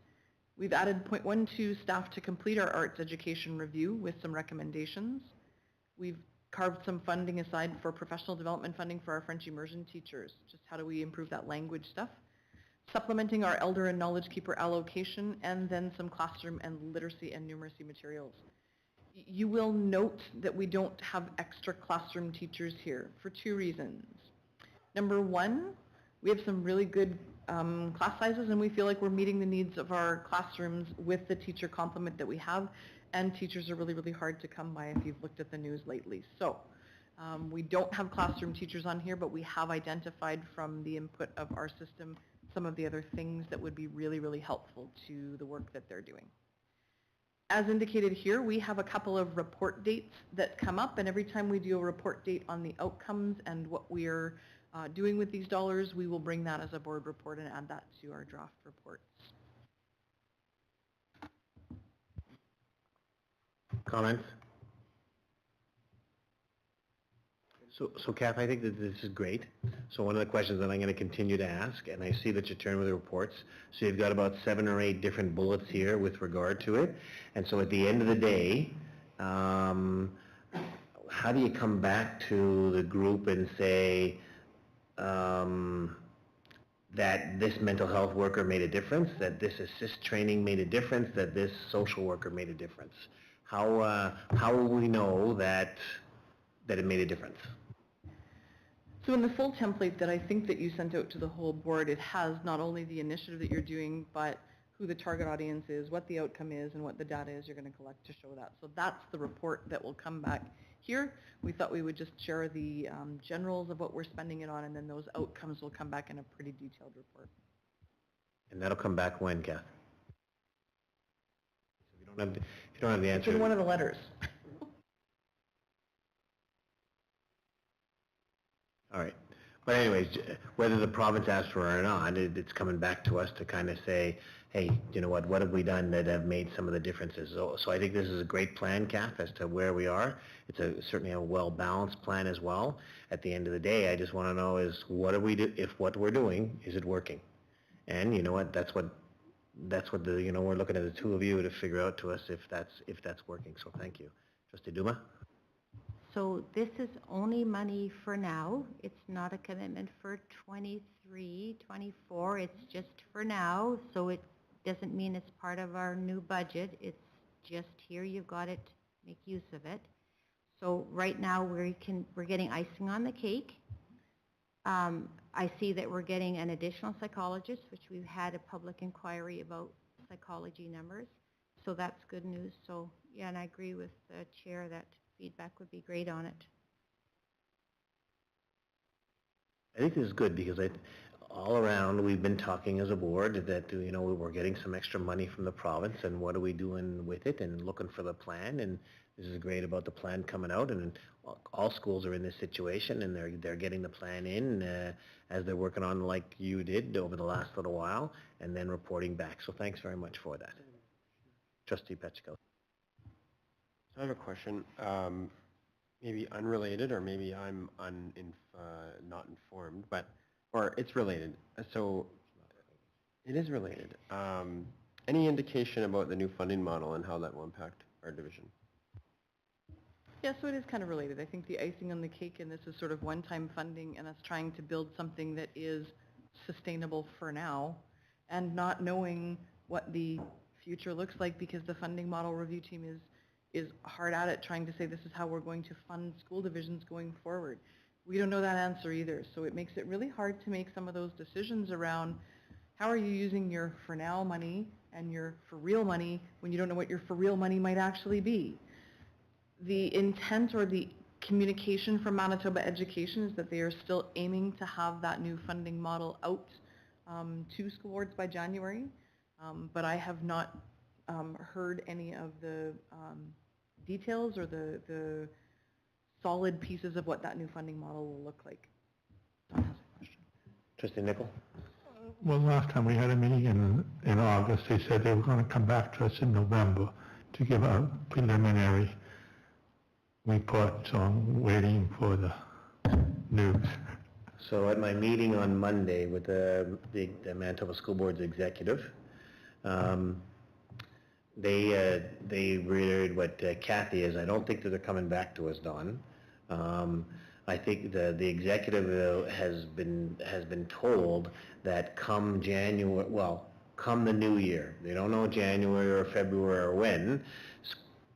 We've added 0.12 staff to complete our arts education review with some recommendations. We've carved some funding aside for professional development funding for our French immersion teachers. Just how do we improve that language stuff? Supplementing our elder and knowledge keeper allocation, and then some classroom and literacy and numeracy materials. You will note that we don't have extra classroom teachers here for two reasons. Number one, we have some really good class sizes, and we feel like we're meeting the needs of our classrooms with the teacher complement that we have, and teachers are really, really hard to come by if you've looked at the news lately. So we don't have classroom teachers on here, but we have identified from the input of our system some of the other things that would be really, really helpful to the work that they're doing. As indicated here, we have a couple of report dates that come up, and every time we do a report date on the outcomes and what we're doing with these dollars, we will bring that as a board report and add that to our draft reports. Comments? So Kath, I think that this is great. So one of the questions that I'm going to continue to ask, and I see that you turn with the reports, so you've got about 7 or 8 different bullets here with regard to it. And so at the end of the day, how do you come back to the group and say that this mental health worker made a difference, that this assist training made a difference, that this social worker made a difference? How will we know that it made a difference? So in the full template that I think that you sent out to the whole board, it has not only the initiative that you're doing, but who the target audience is, what the outcome is, and what the data is you're going to collect to show that. So that's the report that will come back here. We thought we would just share the generals of what we're spending it on, and then those outcomes will come back in a pretty detailed report. And that'll come back when, Kath? If you don't have the answer. It's in one of the letters. All right. But anyways, whether the province asks for it or not, it's coming back to us to kind of say, hey, you know what have we done that have made some of the differences? So I think this is a great plan, Kath, as to where we are. It's certainly a well-balanced plan as well. At the end of the day, I just want to know is what do we do, if what we're doing, is it working? And you know what, that's what the, we're looking at the two of you to figure out to us if that's working. So thank you. Trustee Duma? So this is only money for now. It's not a commitment for 23, 24. It's just for now. So it doesn't mean it's part of our new budget. It's just here. You've got it. Make use of it. So right now we're getting icing on the cake. I see that we're getting an additional psychologist, which we've had a public inquiry about psychology numbers. So that's good news. So yeah, and I agree with the chair that feedback would be great on it. I think this is good because all around we've been talking as a board that we're getting some extra money from the province and what are we doing with it and looking for the plan, and this is great about the plan coming out, and all schools are in this situation and they're getting the plan in as they're working on like you did over the last little while and then reporting back. So thanks very much for that. Trustee Petchko. I have a question, maybe unrelated, or maybe I'm not informed, or it's related. So it is related. Any indication about the new funding model and how that will impact our division? Yeah, so it is kind of related. I think the icing on the cake, and this is sort of one-time funding, and us trying to build something that is sustainable for now, and not knowing what the future looks like, because the funding model review team is hard at it trying to say this is how we're going to fund school divisions going forward. We don't know that answer either, so it makes it really hard to make some of those decisions around how are you using your for now money and your for real money when you don't know what your for real money might actually be. The intent or the communication from Manitoba Education is that they are still aiming to have that new funding model out to school boards by January, but I have not heard any of the details or the solid pieces of what that new funding model will look like. Don has a question. Trustee Nicol? Well, last time we had a meeting in August, they said they were going to come back to us in November to give a preliminary report, so I'm waiting for the news. So at my meeting on Monday with the Manitoba School Board's executive, they reiterated what Kathy is. I don't think that they're coming back to us, Don. I think the executive has been told that come January, well, come the new year, they don't know January or February or when,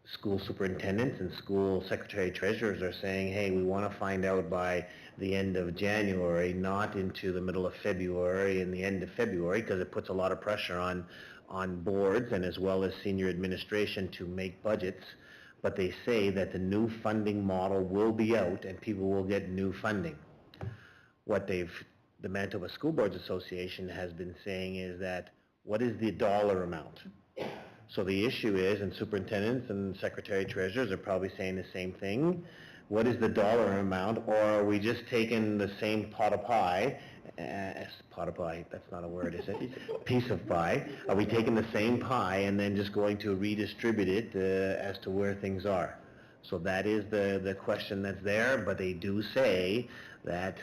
school superintendents and school secretary treasurers are saying, hey, we want to find out by the end of January, not into the middle of February and the end of February, because it puts a lot of pressure on boards and as well as senior administration to make budgets. But they say that the new funding model will be out and people will get new funding. What the Manitoba School Boards Association has been saying is that, what is the dollar amount? So the issue is, and superintendents and secretary treasurers are probably saying the same thing, what is the dollar amount, or are we just taking the same pot of pie, that's not a word, is it? Piece of pie. Are we taking the same pie and then just going to redistribute it as to where things are? So that is the question that's there, but they do say that,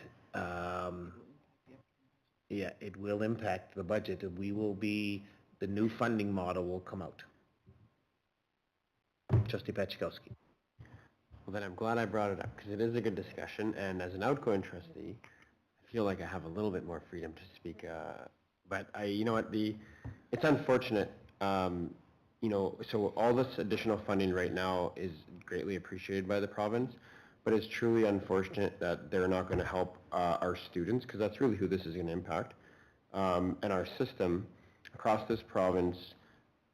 yeah, it will impact the budget. The new funding model will come out. Trustee Pachkowski. Well, then I'm glad I brought it up, because it is a good discussion, and as an outgoing trustee, I feel like I have a little bit more freedom to speak, but you know what, it's unfortunate, so all this additional funding right now is greatly appreciated by the province, but it's truly unfortunate that they're not going to help our students, because that's really who this is going to impact, and our system across this province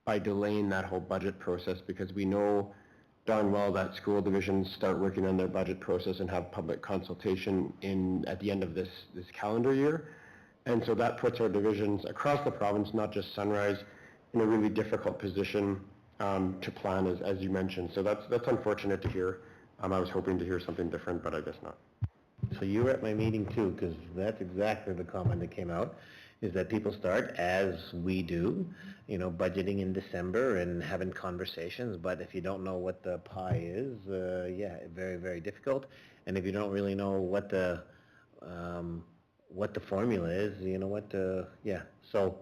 by delaying that whole budget process, because we know darn well that school divisions start working on their budget process and have public consultation at the end of this calendar year. And so that puts our divisions across the province, not just Sunrise, in a really difficult position to plan, as you mentioned. So that's unfortunate to hear. I was hoping to hear something different, but I guess not. So you were at my meeting too, because that's exactly the comment that came out, is that people start, as we do, budgeting in December and having conversations, but if you don't know what the pie is, yeah, very, very difficult. And if you don't really know what the formula is, yeah. So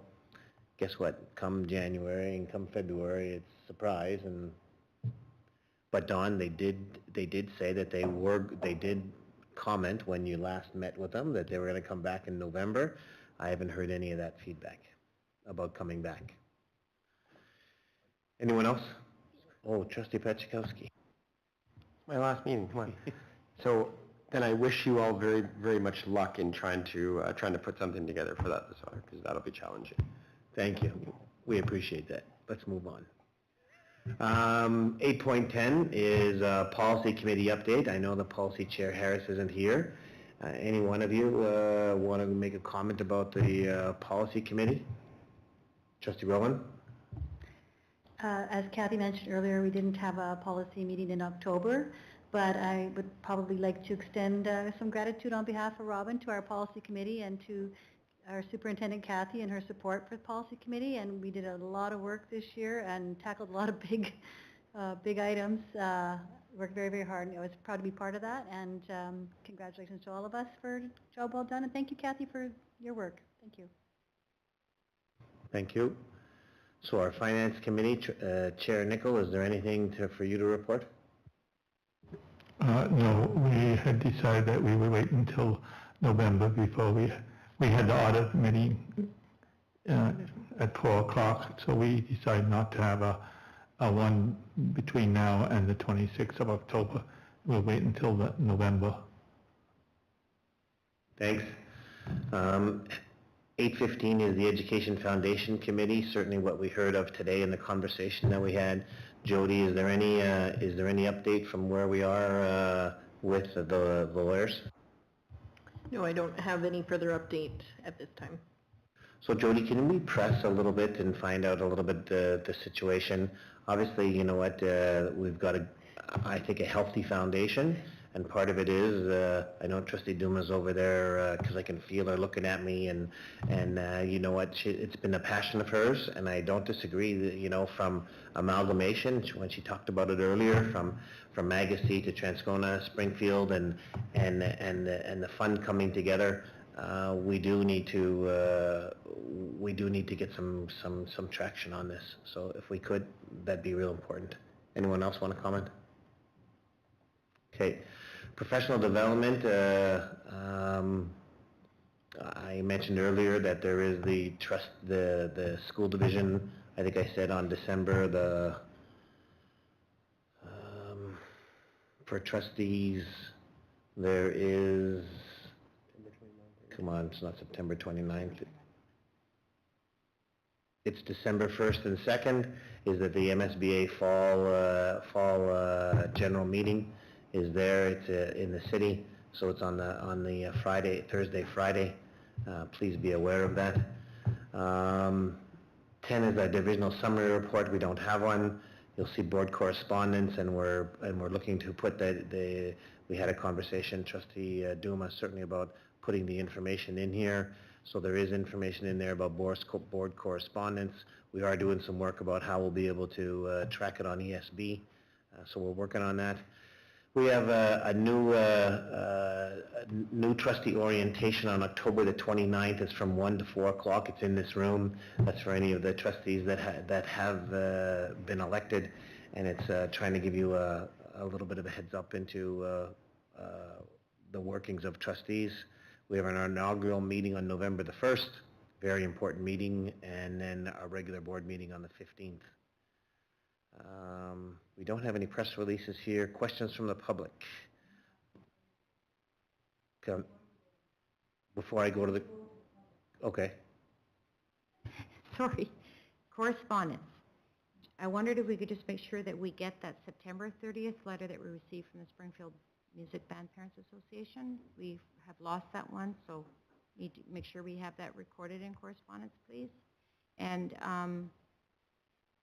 guess what? Come January and come February, it's a surprise. But Don, they did say that they did comment when you last met with them that they were going to come back in November. I haven't heard any of that feedback about coming back. Anyone else? Oh, Trustee Pachkowski. My last meeting, come on. So then I wish you all very, very much luck in trying to put something together for that this summer, because that'll be challenging. Thank you. We appreciate that. Let's move on. 8.10 is a policy committee update. I know the policy chair Harris isn't here. Any one of you want to make a comment about the policy committee? Trustee Rowan? As Kathy mentioned earlier, we didn't have a policy meeting in October, but I would probably like to extend some gratitude on behalf of Robin to our policy committee and to our superintendent Kathy and her support for the policy committee. And we did a lot of work this year and tackled a lot of big items. Worked very, very hard, and I was proud to be part of that, and congratulations to all of us for a job well done, and thank you, Kathy, for your work. Thank you. Thank you. So our Finance Committee, Chair Nicol, is there anything for you to report? No, we had decided that we would wait until November before we had the audit meeting at 4 o'clock, so we decided not to have a one between now and the 26th of October. We'll wait until November. Thanks. 8:15 is the Education Foundation Committee, certainly what we heard of today in the conversation that we had. Jody, is there any update from where we are with the lawyers? No, I don't have any further update at this time. So Jody, can we press a little bit and find out a little bit the situation? Obviously, you know what, we've got I think a healthy foundation, and part of it is, I know Trustee Duma's over there, because I can feel her looking at me, and you know what, it's been a passion of hers, and I don't disagree, that, you know, from amalgamation, when she talked about it earlier, from Magacy to Transcona, Springfield, and the fund coming together, we do need to get some traction on this. So if we could, that'd be real important. Anyone else want to comment? Okay, professional development. I mentioned earlier that there is the school division. I think I said on December for trustees there is. Come on, it's not September 29th. It's December 1st and 2nd, is that the MSBA fall general meeting is there. It's in the city, so it's on the Thursday, Friday. Please be aware of that. 10 is a divisional summary report. We don't have one. You'll see board correspondence, and we're looking to put we had a conversation, Trustee Duma, certainly about putting the information in here. So there is information in there about board correspondence. We are doing some work about how we'll be able to track it on ESB. So we're working on that. We have a new trustee orientation on October the 29th. It's from 1 to 4 o'clock. It's in this room. That's for any of the trustees that have been elected, and it's trying to give you a little bit of a heads up into the workings of trustees. We have our inaugural meeting on November the 1st, very important meeting, and then our regular board meeting on the 15th. We don't have any press releases here. Questions from the public? Okay. Before I go to the... Okay. Sorry. Correspondence. I wondered if we could just make sure that we get that September 30th letter that we received from the Springfield Music Band Parents Association. We have lost that one, so need to make sure we have that recorded in correspondence, please. And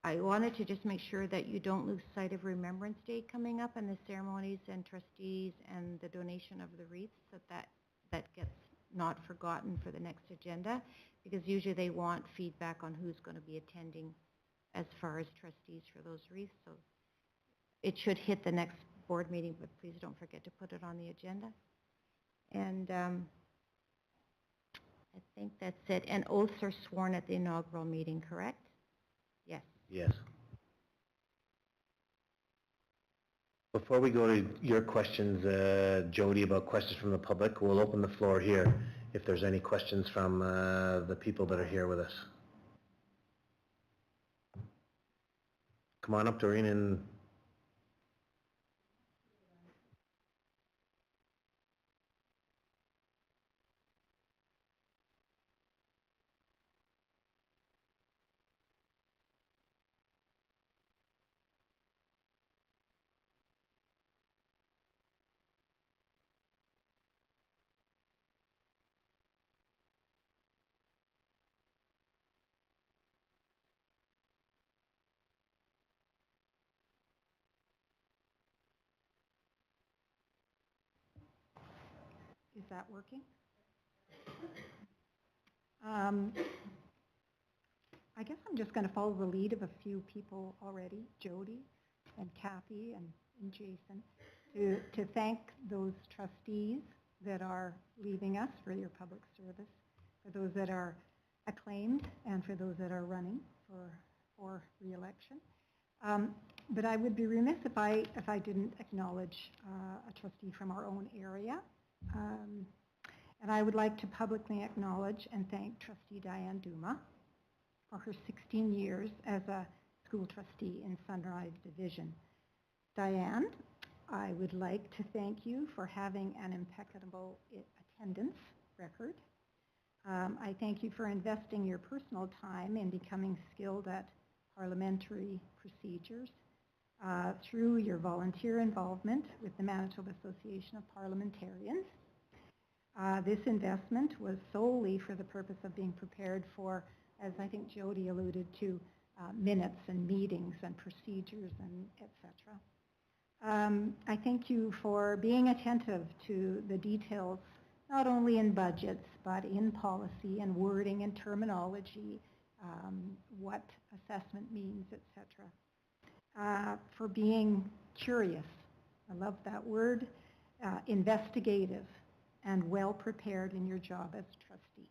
I wanted to just make sure that you don't lose sight of Remembrance Day coming up, and the ceremonies and trustees and the donation of the wreaths, that gets not forgotten for the next agenda, because usually they want feedback on who's going to be attending as far as trustees for those wreaths. So it should hit the next board meeting, but please don't forget to put it on the agenda. And I think that's it. And oaths are sworn at the inaugural meeting, correct? Yes. Yes. Before we go to your questions, Jody, about questions from the public, we'll open the floor here if there's any questions from the people that are here with us. Come on up, Doreen, and Is that working? I guess I'm just going to follow the lead of a few people already, Jody and Kathy and Jason, to thank those trustees that are leaving us for your public service, for those that are acclaimed, and for those that are running for re-election. But I would be remiss if I didn't acknowledge a trustee from our own area. And I would like to publicly acknowledge and thank Trustee Diane Duma for her 16 years as a school trustee in Sunrise Division. Diane, I would like to thank you for having an impeccable attendance record. I thank you for investing your personal time in becoming skilled at parliamentary procedures through your volunteer involvement with the Manitoba Association of Parliamentarians. This investment was solely for the purpose of being prepared for, as I think Jody alluded to, minutes and meetings and procedures and etc. I thank you for being attentive to the details, not only in budgets, but in policy and wording and terminology, what assessment means, etc. For being curious, I love that word, investigative, and well prepared in your job as trustee.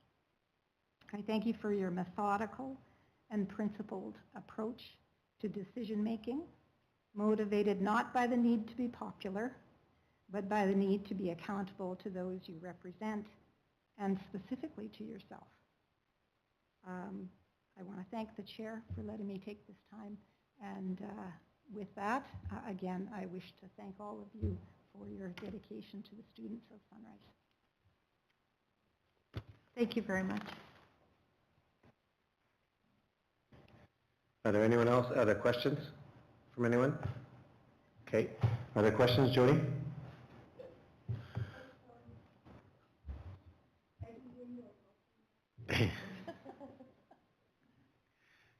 I thank you for your methodical and principled approach to decision making, motivated not by the need to be popular, but by the need to be accountable to those you represent, and specifically to yourself. I want to thank the chair for letting me take this time, and with that, again, I wish to thank all of you for your dedication to the students of Sunrise. Thank you very much. Are there anyone else, other questions from anyone? Okay, are there questions, Jody?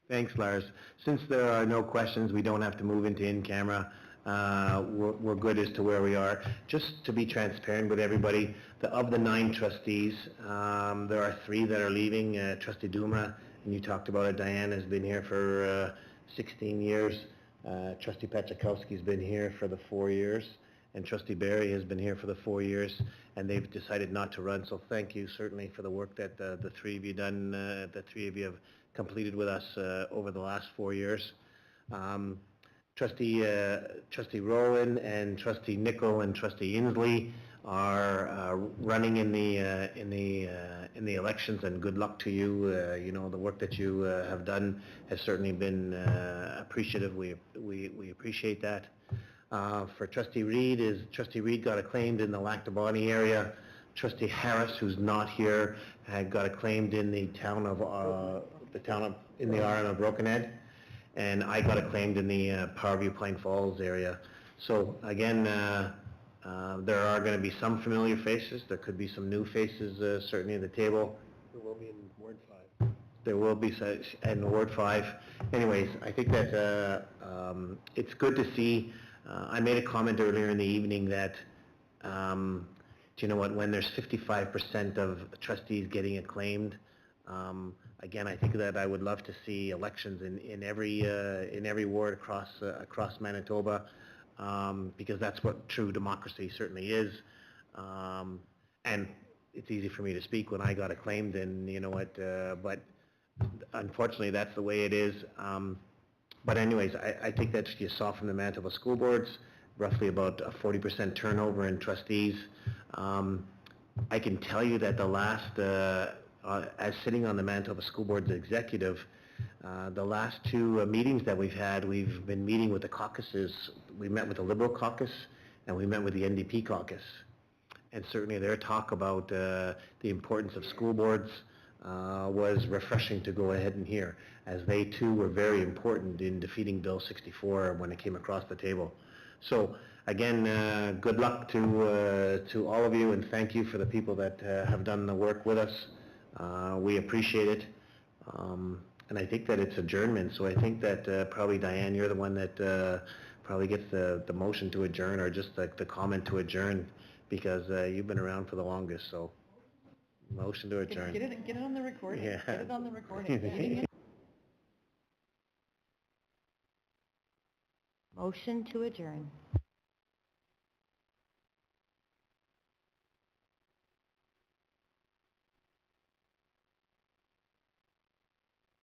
Thanks, Lars. Since there are no questions, we don't have to move into in-camera. We're good as to where we are. Just to be transparent with everybody, of the 9 trustees, there are 3 that are leaving. Trustee Dumra, and you talked about it, Diane has been here for 16 years. Trustee Pachakowski's been here for the 4 years, and Trustee Barry has been here for the 4 years, and they've decided not to run. So thank you certainly for the work that the 3 of you done, the 3 of you have completed with us over the last 4 years. Trustee Rowan and Trustee Nicol and Trustee Inslee are running in the elections, and good luck to you. You know, the work that you have done has certainly been appreciative. We appreciate that. For Trustee Reid, Trustee Reid got acclaimed in the Lac du Bonny area. Trustee Harris, who's not here, had got acclaimed in the town of in the Island of Brokenhead, and I got acclaimed in the Powerview Plain Falls area. So again, there are going to be some familiar faces. There could be some new faces, certainly at the table. There will be in Ward 5. There will be in Ward 5. Anyways, I think that it's good to see. I made a comment earlier in the evening that, do you know what, when there's 55% of trustees getting acclaimed, again, I think that I would love to see elections in every ward across Manitoba, because that's what true democracy certainly is. And it's easy for me to speak when I got acclaimed, and you know what, but unfortunately that's the way it is. But anyways, I think that you saw from the Manitoba school boards, roughly about a 40% turnover in trustees. I can tell you that the last, as sitting on the Manitoba School Board's executive, the last 2 meetings that we've had, we've been meeting with the caucuses. We met with the Liberal caucus and we met with the NDP caucus. And certainly their talk about the importance of school boards was refreshing to go ahead and hear, as they too were very important in defeating Bill 64 when it came across the table. So again, good luck to all of you, and thank you for the people that have done the work with us. We appreciate it. And I think that it's adjournment, so I think that probably Diane, you're the one that probably gets the motion to adjourn, or just the comment to adjourn, because you've been around for the longest, so motion to adjourn. Get it on the recording. Yeah. Get it on the recording. Motion to adjourn.